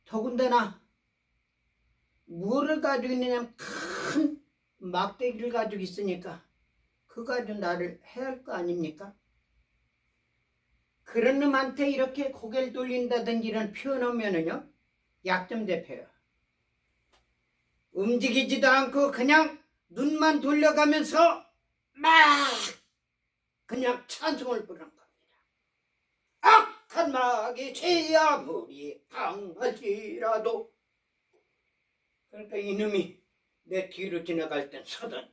Speaker 1: 더군다나 뭐를 가지고 있느냐면 큰 막대기를 가지고 있으니까 그거 가지고 나를 해야 할 거 아닙니까? 그런 놈한테 이렇게 고개를 돌린다든지 이런 표현하면은요 약점 대표요. 움직이지도 않고 그냥 눈만 돌려가면서 막 그냥 찬송을 부르는 겁니다. 악한 마귀 죄 아무리 강할지라도. 그러니까 이놈이 내 뒤로 지나갈 땐 서든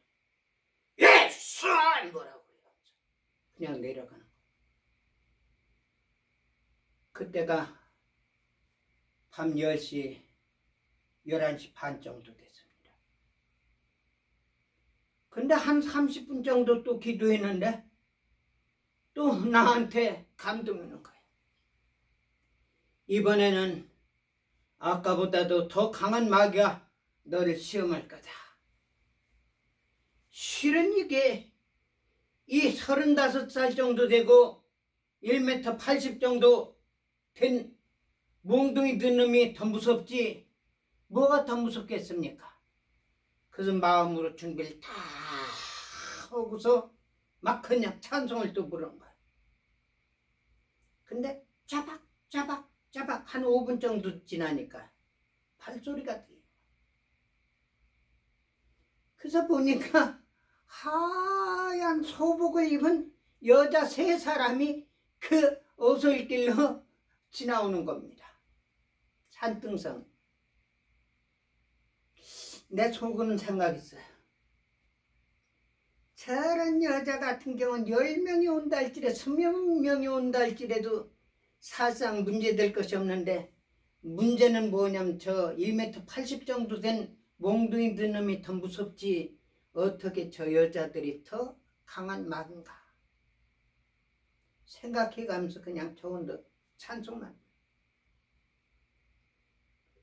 Speaker 1: 예수 뭐라고 그래요. 그냥 내려가는 거. 그때가 밤 10시 11시 반 정도 됐습니다. 근데 한 30분 정도 또 기도했는데 또 나한테 감동이 오는 거예요. 이번에는 아까보다도 더 강한 마귀가 너를 시험할 거다. 실은 이게 이 35살 정도 되고 1m 80 정도 된 몽둥이 든 놈이 더 무섭지 뭐가 더 무섭겠습니까? 그래서 마음으로 준비를 다 하고서 막 그냥 찬송을 또 부르는 거야. 근데 짜박짜박 한 5분 정도 지나니까 발소리가 들려. 그래서 보니까 하얀 소복을 입은 여자 3사람이 그 오솔길로 지나오는 겁니다. 산등성. 내 속으로는 생각했어요. 저런 여자 같은 경우는 10명이 온다 할지라도 20명이 온다 할지라도 사실상 문제될 것이 없는데 문제는 뭐냐면 저 1m 80 정도 된 몽둥이 든 놈이 더 무섭지 어떻게 저 여자들이 더 강한 마귀인가 생각해가면서 그냥 저 혼자 찬송만.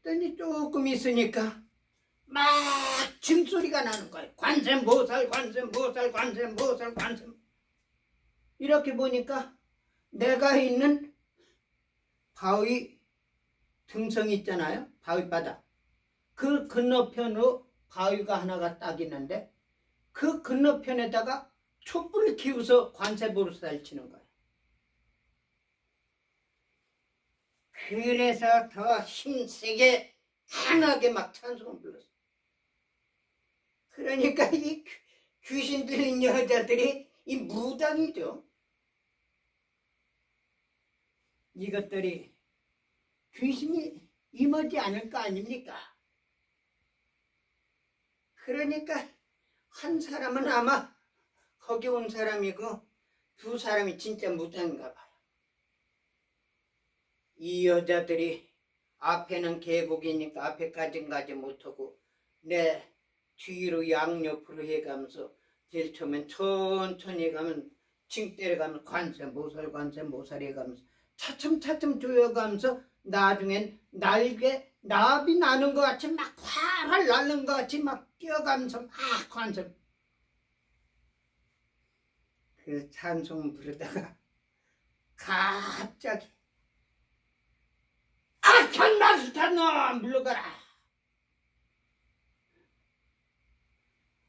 Speaker 1: 그랬더니 조금 있으니까 막 징소리가 나는 거예요. 관세음보살 관세음보살 관세음보살 관세음. 이렇게 보니까 내가 있는 바위 등성 있잖아요. 바위바닥. 그 건너편으로 바위가 하나가 딱 있는데 그 건너편에다가 촛불을 키워서 관세보살 치는 거예요. 그래서 더 힘세게 강하게 막 찬송을 불렀어요. 그러니까 이 귀신 들린 여자들이 이 무당이죠. 이것들이 귀신이 임하지 않을 거 아닙니까? 그러니까 한 사람은 아마 거기 온 사람이고 2사람이 진짜 무당인가 봐요. 이 여자들이 앞에는 계곡이니까 앞에까지는 가지 못하고 내 뒤로 양옆으로 해가면서 제일 처음엔 천천히 가면 칭 때려가면 관세모살 해가면서 차츰차츰 조여가면서 나중엔 나비 나는 것 같이 막 활활 날는 것 같이 막 뛰어가면서 막 관세. 그 찬송 부르다가 갑자기 악한 마술탄 놈 물러가라.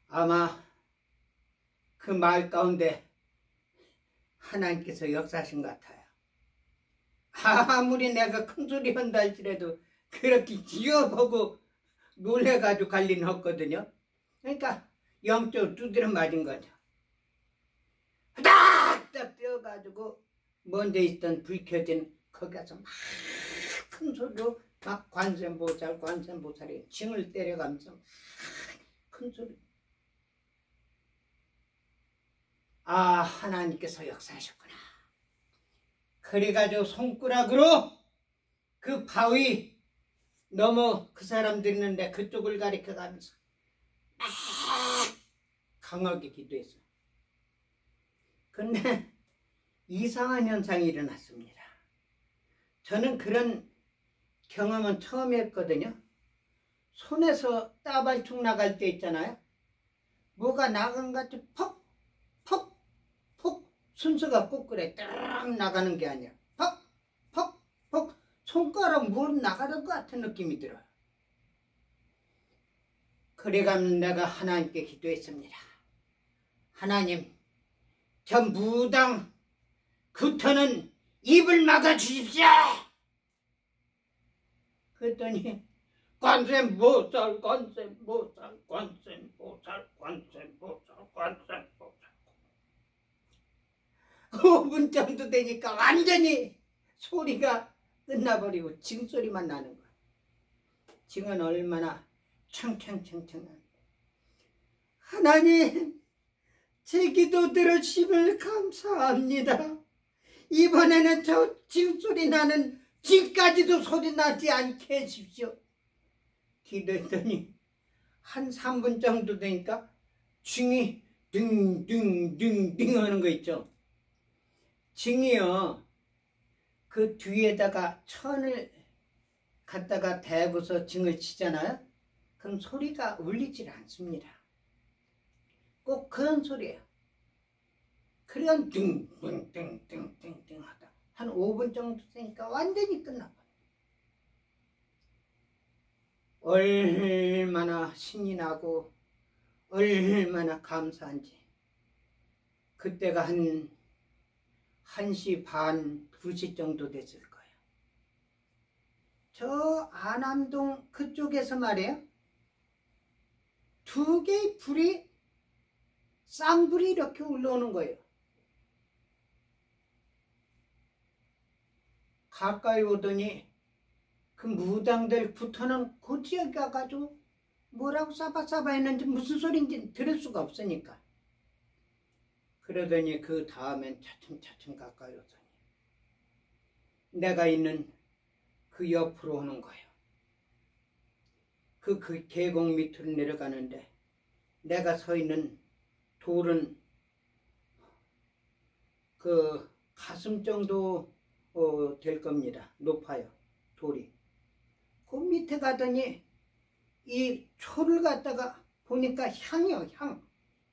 Speaker 1: 아마 그 말 가운데 하나님께서 역사하신 것 같아요. 아무리 내가 큰소리 한다 할지라도 그렇게 지어보고 놀래가지고 갈 리는 없거든요. 그러니까 영적으로 두드려 맞은 거죠. 딱딱 뛰어가지고 먼저 있던 불 켜진 거기 가서 막 큰 소리로 막 관세음보살이 징을 때려가면서 큰 소리. 아, 하나님께서 역사하셨구나. 그래가지고 손가락으로 그 바위 넘어 그 사람들 있는데 그쪽을 가리켜가면서 막 강하게 기도했어요. 근데 이상한 현상이 일어났습니다. 저는 그런 경험은 처음 했거든요. 손에서 따발총 나갈 때 있잖아요. 뭐가 나간 것 같이 퍽 순서가 꼭 그래. 딱 나가는 게 아니야. 퍽 손가락 물 나가는 것 같은 느낌이 들어요. 그래가 내가 하나님께 기도했습니다. 하나님, 저 무당 구터는 입을 막아주십시오. 그랬더니 관세음보살 5분 정도 되니까 완전히 소리가 끝나버리고 징소리만 나는 거야. 징은 얼마나 창창창창 나는데. 하나님, 제 기도 들어주심을 감사합니다. 이번에는 저 징소리 나는 징까지도 소리 나지 않게 해주십시오. 기도했더니 한 3분 정도 되니까 징이 딩딩딩딩 하는 거 있죠. 징이요, 그 뒤에다가 천을 갖다가 대고서 징을 치잖아요. 그럼 소리가 울리질 않습니다. 꼭 그런 소리예요. 그래야 띵띵띵띵띵띵 하다 한 5분 정도 되니까 완전히 끝나버려. 얼마나 신이 나고 얼마나 감사한지. 그때가 한 1시 반, 2시 정도 됐을 거예요. 저 안암동 그쪽에서 말이에요. 2개의 불이, 쌍불이 이렇게 올라오는 거예요. 가까이 오더니 그 무당들부터는 그 지역에 가가지고 뭐라고 싸바싸바 했는지 무슨 소리인지 들을 수가 없으니까. 그러더니 그 다음엔 차츰차츰 가까이 오더니 내가 있는 그 옆으로 오는 거예요. 그 계곡 밑으로 내려가는데 내가 서 있는 돌은 그 가슴 정도 될 겁니다. 높아요, 돌이. 그 밑에 가더니 이 초를 갖다가 보니까 향이요,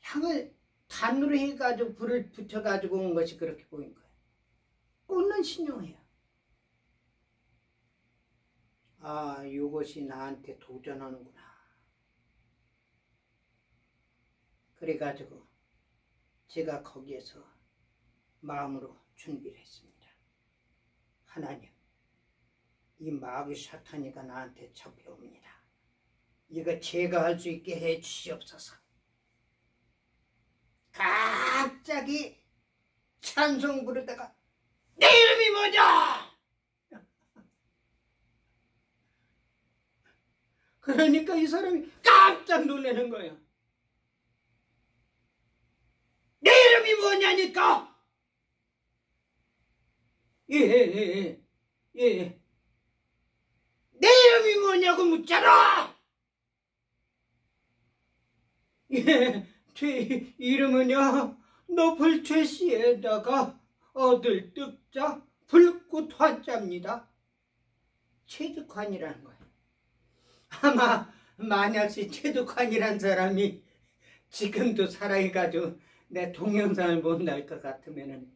Speaker 1: 향을 단으로 해가지고 불을 붙여가지고 온 것이 그렇게 보인 거예요. 꽂는 신용해요. 아, 이것이 나한테 도전하는구나. 그래가지고 제가 거기에서 마음으로 준비를 했습니다. 하나님, 이 마귀 사탄이가 나한테 잡혀옵니다. 이거 제가 할 수 있게 해 주시옵소서. 갑자기 찬송 부르다가 내 이름이 뭐냐? 그러니까 이 사람이 깜짝 놀라는 거예요. 내 이름이 뭐냐니까? 예. 내 이름이 뭐냐고 묻잖아. 예, 제 이름은요, 높을 최씨에다가 얻을 뜻자 불꽃 화자입니다. 최득환이라는 거예요. 아마 만약시 최득환이란 사람이 지금도 살아가지고 내 동영상을 못 날 것 같으면은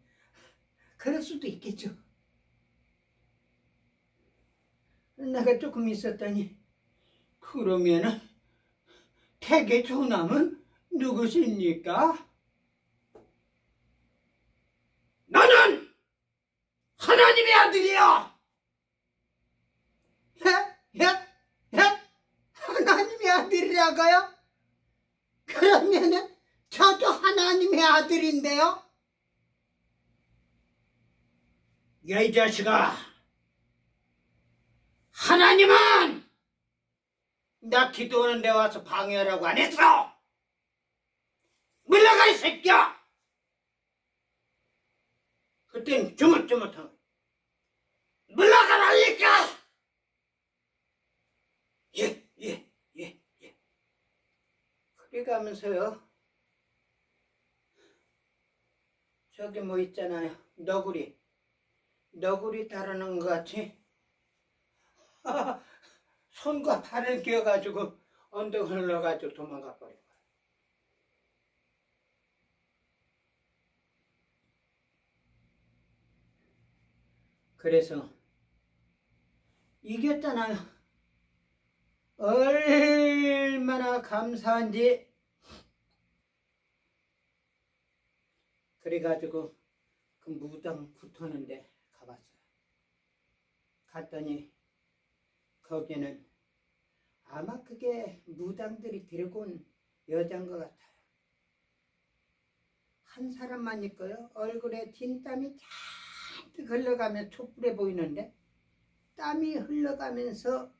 Speaker 1: 그럴 수도 있겠죠. 내가 조금 있었더니 그러면은 태계 조남은 누구십니까? 나는 하나님의 아들이야. 하나님의 아들이라고요? 그러면은 저도 하나님의 아들인데요? 야, 이 자식아, 하나님은 나 기도하는 데 와서 방해하라고 안 했어. 물러가 이 새끼야. 그땐 주뭇주뭇한 물러가라니까. 예. 그래 가면서요, 저기 뭐 있잖아요, 너구리 다루는 것 같이 손과 발을 끼워가지고 언덕 흘러가지고 도망가 버린 거야. 그래서 이겼잖아요. 얼마나 감사한지. 그래가지고 그 무당 붙었는데 가봤어요. 갔더니 거기는 아마 그게 무당들이 데리고 온 여자인 것 같아요. 한 사람만 있고요, 얼굴에 진 땀이 잔뜩 흘러가면 촛불에 보이는데 땀이 흘러가면서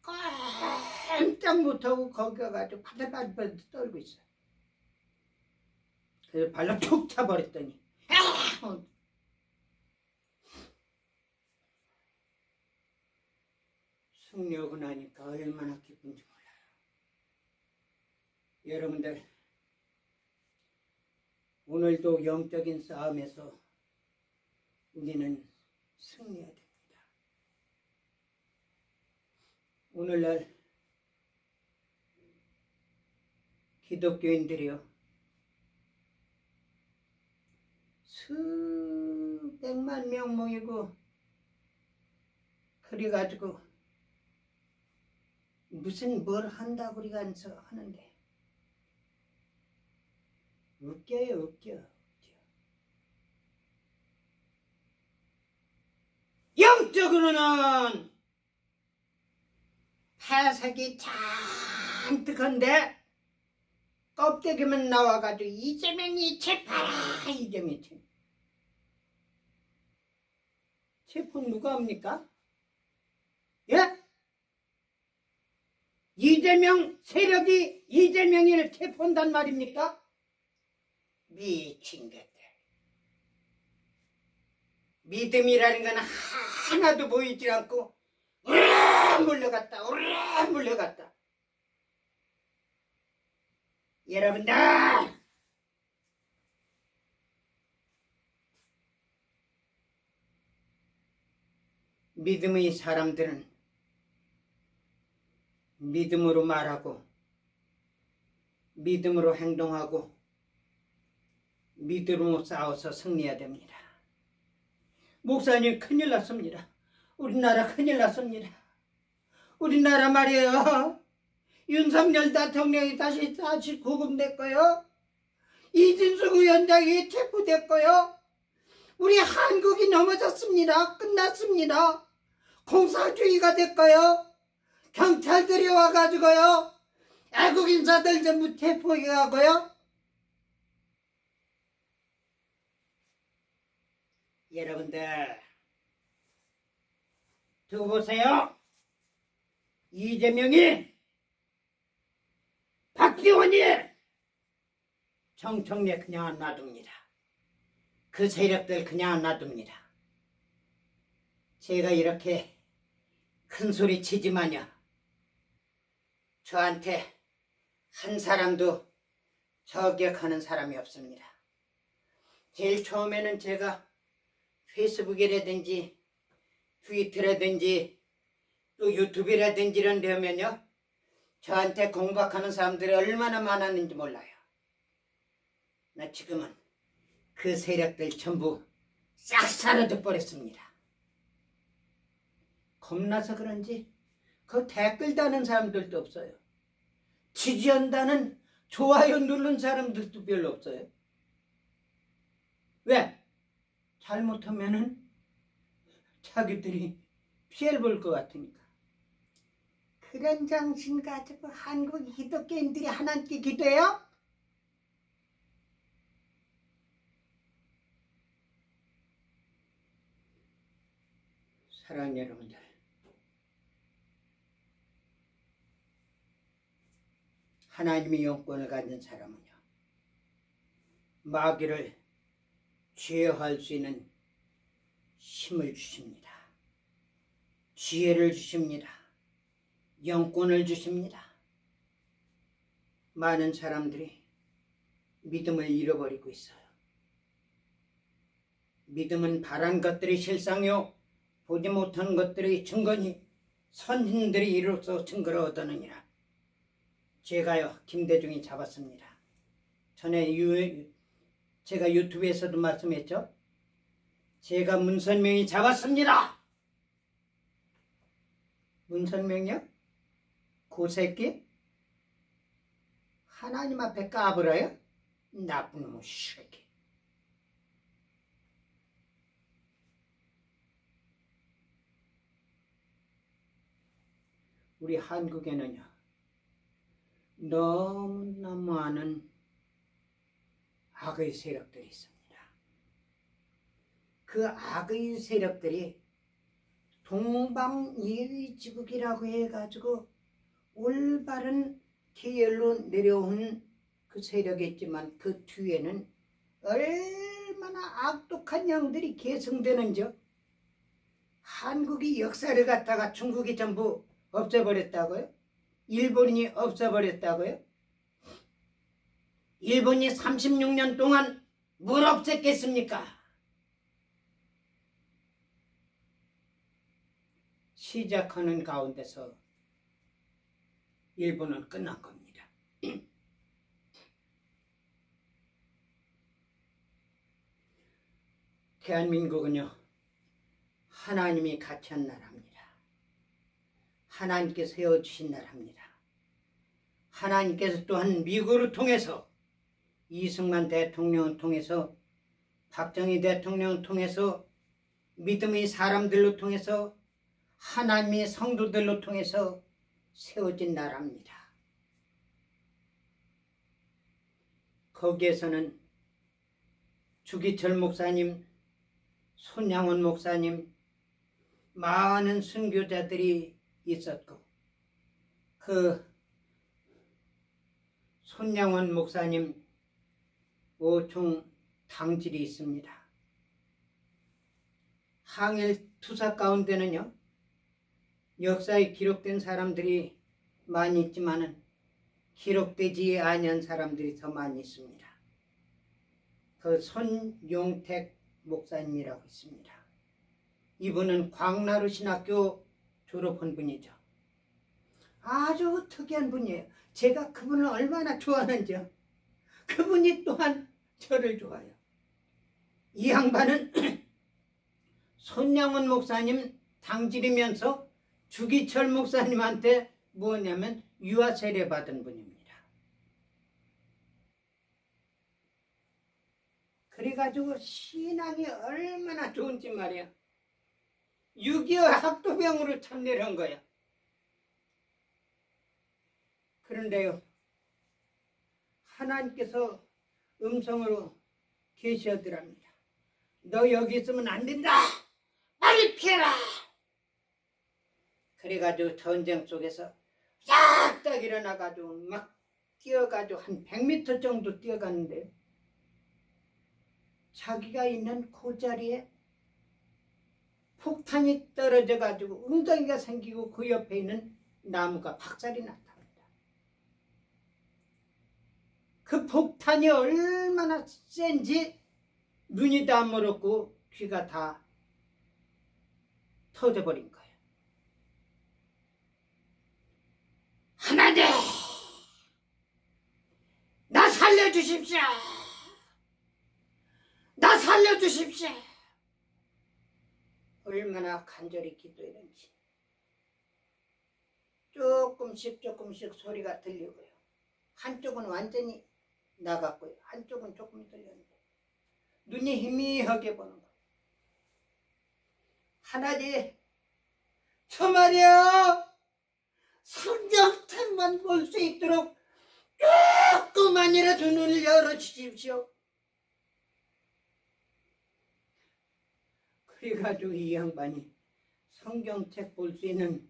Speaker 1: 깜짝 못하고 거기 가가지고 바들바들 떨고 있어요. 그래서 발로 툭 차버렸더니 승리하고 나니까 얼마나 기쁜지 몰라요. 여러분들, 오늘도 영적인 싸움에서 우리는 승리해야 됩니다. 오늘날 기독교인들이요, 수백만 명 모이고 그래가지고 무슨 뭘 한다고 우리가 하는데 웃겨. 영적으로는 폐색이 잔뜩한데 껍데기만 나와가지고 이재명이 체포하라. 이재명이 체포 누가 합니까? 예? 이재명 세력이 이재명이를 체포한단 말입니까? 미친 것들. 믿음이라는 건 하나도 보이지 않고 우르르 물려갔다. 여러분들, 믿음의 사람들은 믿음으로 말하고 믿음으로 행동하고 믿음으로 싸워서 승리해야 됩니다. 목사님, 큰일 났습니다. 우리나라 큰일 났습니다. 우리나라 말이에요, 윤석열 대통령이 다시 구금됐고요, 이진숙 위원장이 체포됐고요, 우리 한국이 넘어졌습니다. 끝났습니다. 공산주의가 됐고요, 경찰들이 와가지고요, 애국 인사들 전부 체포해가고요. 여러분들 두고 보세요. 이재명이, 박지원이 정청래 그냥 안 놔둡니다. 그 세력들 그냥 안 놔둡니다. 제가 이렇게 큰 소리 치지만요, 저한테 한 사람도 저격하는 사람이 없습니다. 제일 처음에는 제가 페이스북이라든지 트위터라든지 또 유튜브라든지 이런 데 하면요, 저한테 공박하는 사람들이 얼마나 많았는지 몰라요. 나 지금은 그 세력들 전부 싹 사라져 버렸습니다. 겁나서 그런지 그 댓글 다는 사람들도 없어요. 지지한다는 좋아요 누른 사람들도 별로 없어요. 왜? 잘못하면은 자기들이 피해를 볼 것 같으니까. 그런 정신 가지고 한국 기독교인들이 하나님께 기도해요? 사랑하는 여러분들, 하나님의 영권을 가진 사람은요, 마귀를 제어할 수 있는 힘을 주십니다. 지혜를 주십니다. 영권을 주십니다. 많은 사람들이 믿음을 잃어버리고 있어요. 믿음은 바란 것들이 실상이요 보지 못한 것들의 증거니 선진들이 이로써 증거를 얻느니라. 제가요 김대중이 잡았습니다. 전에 제가 유튜브에서도 말씀했죠. 제가 문선명이 잡았습니다. 문선명이요? 그 새끼? 하나님 앞에 까불어요? 나쁜 놈의 새끼. 우리 한국에는요, 너무나 많은 악의 세력들이 있습니다. 그 악의 세력들이 동방예의지국이라고 해가지고 올바른 계열로 내려온 그 세력이 있지만 그 뒤에는 얼마나 악독한 양들이 계승되는지요. 한국이 역사를 갖다가 중국이 전부 없애버렸다고요? 일본이 없애버렸다고요? 일본이 36년 동안 뭘 없앴겠습니까? 시작하는 가운데서 일본은 끝난 겁니다. 대한민국은요, 하나님이 가치한 나라입니다. 하나님께서 세워주신 나라입니다. 하나님께서 또한 미국을 통해서 이승만 대통령을 통해서 박정희 대통령을 통해서 믿음의 사람들로 통해서 하나님의 성도들로 통해서 세워진 나라입니다. 거기에서는 주기철 목사님, 손양원 목사님, 많은 순교자들이 있었고, 그 손양원 목사님 5총 당질이 있습니다. 항일 투사 가운데는요, 역사에 기록된 사람들이 많이 있지만은 기록되지 아니한 사람들이 더 많이 있습니다. 그 손용택 목사님이라고 있습니다. 이분은 광나루 신학교 졸업한 분이죠. 아주 특이한 분이에요. 제가 그분을 얼마나 좋아하는지요. 그분이 또한 저를 좋아해요. 이 양반은 손양원 목사님 당질이면서 주기철 목사님한테 뭐냐면 유아 세례 받은 분입니다. 그래가지고 신앙이 얼마나 좋은지 말이야. 6.25 학도병으로 참여를 한 거야. 그런데요, 하나님께서 음성으로 계시하더랍니다. 너 여기 있으면 안 된다. 빨리 피해라. 그래가지고 전쟁 속에서 싹딱 일어나가지고 막 뛰어가지고 한 100m 정도 뛰어갔는데 자기가 있는 그 자리에 폭탄이 떨어져가지고 웅덩이가 생기고 그 옆에 있는 나무가 박살이 났답니다. 그 폭탄이 얼마나 센지 눈이 다 멀었고 귀가 다 터져버린 거예요. 하나님, 나 살려주십시오. 나 살려주십시오. 얼마나 간절히 기도했는지. 조금씩 소리가 들리고요. 한쪽은 완전히 나갔고요. 한쪽은 조금 들렸는데 눈이 희미하게 보는 거예요. 하나님, 저 말이야 성경책만 볼 수 있도록 조금만이라도 눈을 열어주십시오. 그래가지고 이 양반이 성경책 볼 수 있는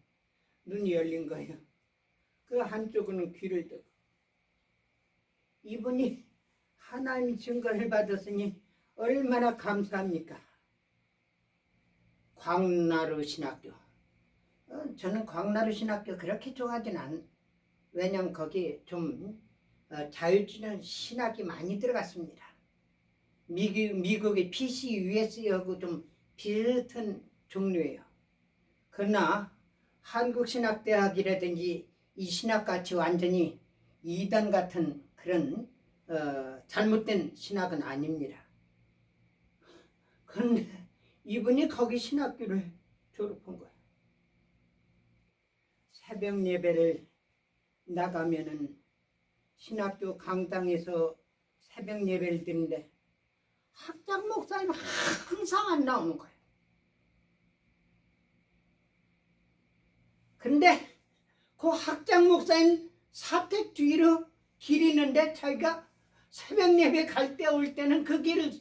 Speaker 1: 눈이 열린 거예요. 그 한쪽은 귀를 뜨고 이분이 하나님 증거를 받았으니 얼마나 감사합니까? 광나루 신학교. 저는 광나루 신학교 그렇게 좋아하진 않아요. 왜냐면 거기 좀 자유주의 신학이 많이 들어갔습니다. 미국의 PCUS하고 좀 비슷한 종류예요. 그러나 한국신학대학이라든지 이 신학같이 완전히 이단 같은 그런 잘못된 신학은 아닙니다. 그런데 이분이 거기 신학교를 졸업한 거예요. 새벽 예배를 나가면은 신학교 강당에서 새벽 예배를 드는데 학장 목사님 항상 안 나오는 거예요. 근데 그 학장 목사님 사택 뒤로 길이 있는데 자기가 새벽 예배 갈 때 올 때는 그 길을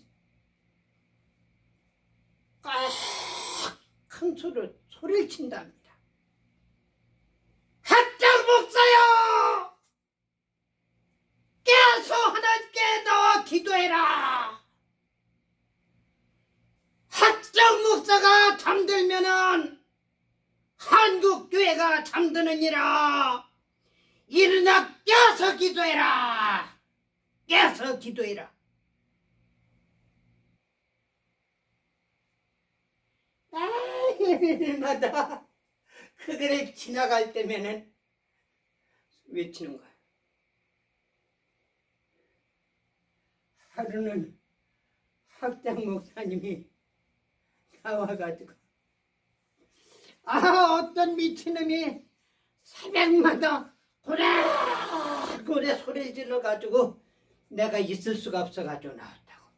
Speaker 1: 큰 소리를 친답니다. 학장 목사여! 깨서 하나님께 나와 기도해라! 학장 목사가 잠들면은 한국교회가 잠드느니라. 일어나 깨서 기도해라. 깨서 기도해라. 매일마다 그들을 지나갈 때면은 외치는 거야. 하루는 학장 목사님이 나와가지고 어떤 미친놈이 새벽마다 고래고래 소리 질러가지고 내가 있을 수가 없어가지고 나왔다고.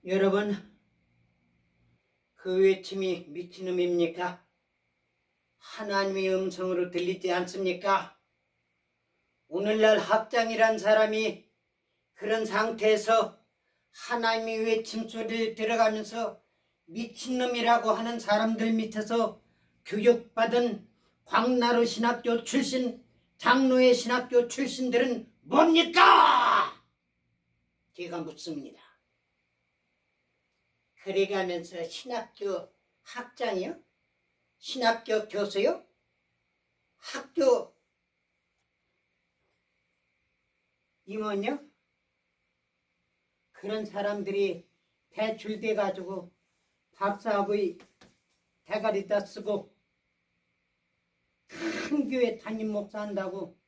Speaker 1: 여러분, 그 외침이 미친놈입니까? 하나님의 음성으로 들리지 않습니까? 오늘날 학장이란 사람이 그런 상태에서 하나님의 외침소리를 들어가면서 미친놈이라고 하는 사람들 밑에서 교육받은 광나루 신학교 출신, 장로의 신학교 출신들은 뭡니까? 제가 묻습니다. 그래가면서 신학교 학장이요? 신학교 교수요? 학교 임원요? 그런 사람들이 배출돼 가지고 박사학위 대가리다 쓰고 큰 교회 담임 목사 한다고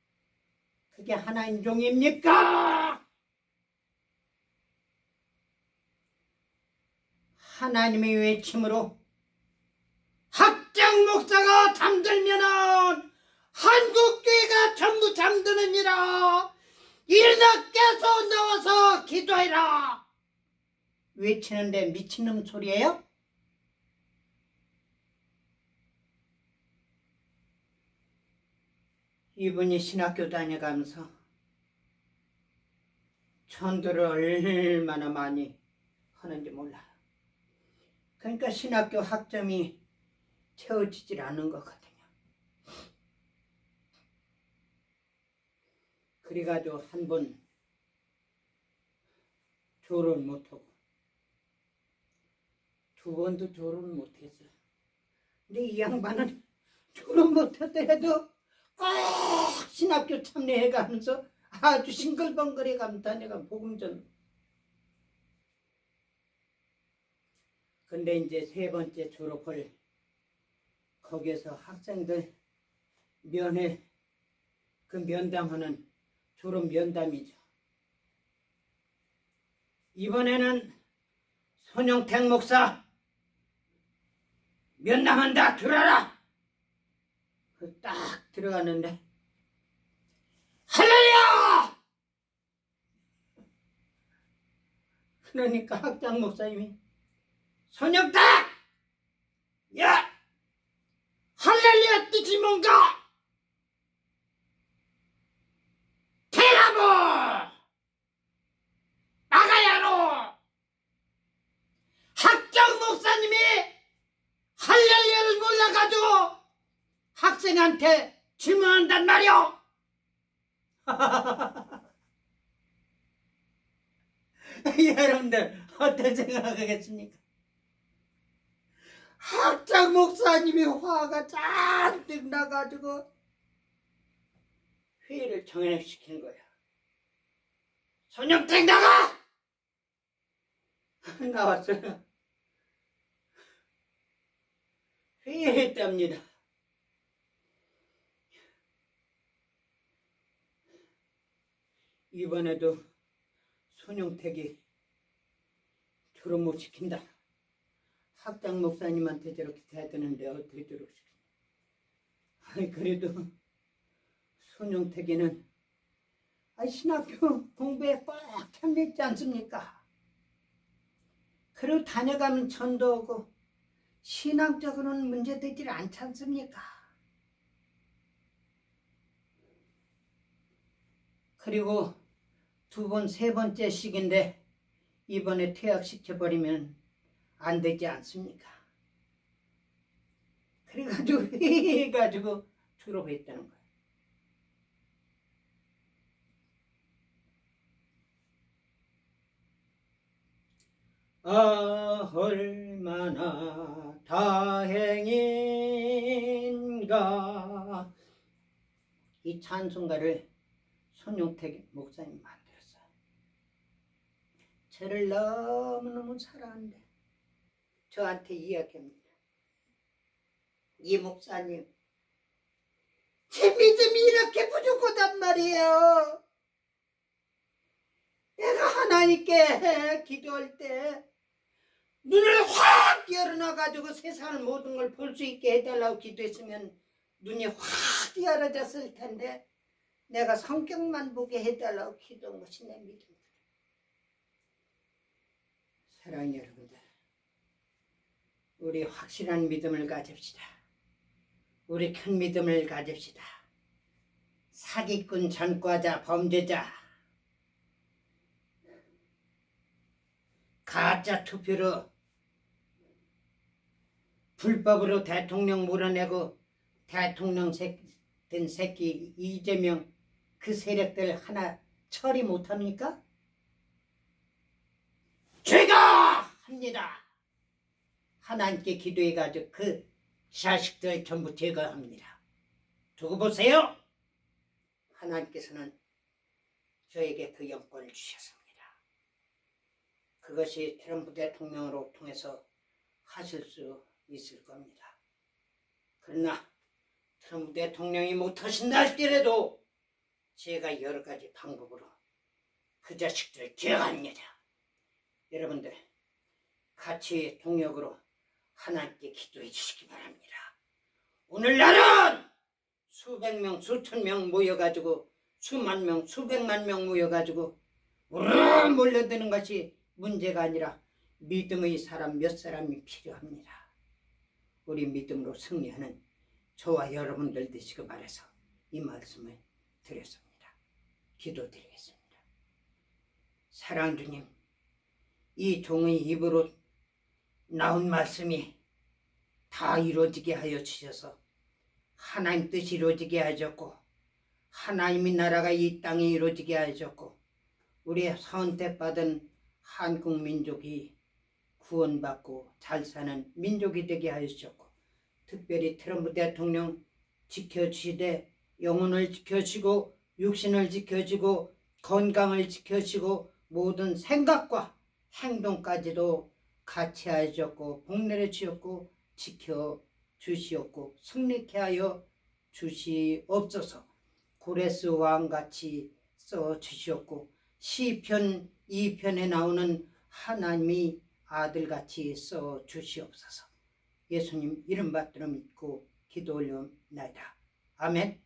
Speaker 1: 그게 하나님 종입니까? 하나님의 외침으로 학장 목사가 잠들면은 한국교회가 전부 잠드느니라. 일어나 깨서 나와서 기도해라. 외치는데 미친놈 소리예요? 이분이 신학교 다녀가면서 전도를 얼마나 많이 하는지 몰라요. 그러니까 신학교 학점이 채워지질 않은 것 같아요. 그래가지고 한 번 졸업을 못하고 두 번도 졸업을 못했어요. 근데 이 양반은 졸업 못했더라도 꼭 신학교 참여해가면서 아주 싱글벙글해가면서 다녀가 복음전. 근데 이제 세 번째 졸업을 거기에서 학생들 면회 그 면담하는 졸업 면담이죠. 이번에는 손영택 목사 면담한다 들어라. 딱 들어갔는데 할렐루야! 그러니까 학장 목사님이 손영택! 야! 할렐루야 뜻이 뭔가? 테라보! 나가야로! 학장 목사님이 할렐루야를 몰라가지고 학생한테 질문한단 말이오. 여러분들 어떻게 생각하겠습니까? 학장 목사님이 화가 잔뜩 나가지고 회의를 정회시키는 거야. 손영택 나가! 나왔어요. 회의했답니다. 이번에도 손영택이 졸업 못 시킨다. 학장 목사님한테 저렇게 대드는데 어떻게 졸업 시키냐. 아니 그래도 손영택이는 신학교 공부에 꽉 참여있지 않습니까? 그리고 다녀가면 전도 오고 신앙적으로는 문제되지 않지 않습니까? 그리고 두 번, 세 번째 시기인데 이번에 퇴학시켜버리면 안 되지 않습니까? 그래가지고 해가지고 졸업했다는 거예요. 아 얼마나 다행인가. 이 찬송가를 손용택 목사님 만들었어요. 저를 너무너무 사랑하는데 저한테 이야기합니다. 이 목사님 제 믿음이 이렇게 부족하단 말이에요. 내가 하나님께 기도할 때 눈을 확 열어놔가지고 세상을 모든 걸 볼 수 있게 해달라고 기도했으면 눈이 확 열어졌을 텐데 내가 성격만 보게 해달라고 기도한 것이 내 믿음이다. 사랑하는 여러분들, 우리 확실한 믿음을 가집시다. 우리 큰 믿음을 가집시다. 사기꾼, 전과자, 범죄자, 가짜 투표로 불법으로 대통령 몰아내고 대통령 된 새끼 이재명 그 세력들 하나 처리 못합니까? 제가 합니다. 하나님께 기도해가지고 그 자식들 전부 제거합니다. 두고 보세요. 하나님께서는 저에게 그 영권을 주셨습니다. 그것이 트럼프 대통령으로 통해서 하실 수 있을 겁니다. 그러나 트럼프 대통령이 못하신다 할지라도 제가 여러 가지 방법으로 그 자식들을 제거합니다. 여러분들 같이 동력으로 하나님께 기도해 주시기 바랍니다. 오늘날은 수백 명, 수천 명 모여가지고 수만 명, 수백만 명 모여가지고 우르르 몰려드는 것이 문제가 아니라 믿음의 사람 몇 사람이 필요합니다. 우리 믿음으로 승리하는 저와 여러분들 되시고 바라서 이 말씀을 드렸습니다. 기도드리겠습니다. 사랑하는 주님, 이 종의 입으로 나온 말씀이 다 이루어지게 하여 주셔서 하나님 뜻이 이루어지게 하셨고 하나님의 나라가 이 땅에 이루어지게 하셨고 우리의 선택받은 한국 민족이 구원받고 잘 사는 민족이 되게 하셨고 특별히 트럼프 대통령 지켜주시되 영혼을 지켜주시고 육신을 지켜주고 건강을 지켜주시고 모든 생각과 행동까지도 같이 하셨고 복내려 주셨고 지켜주시었고 승리케 하여 주시옵소서. 고레스 왕같이 써주시었고 시편 2편에 나오는 하나님의 아들같이 써주시옵소서. 예수님 이름 받들어 믿고 기도 올려옵나이다. 아멘.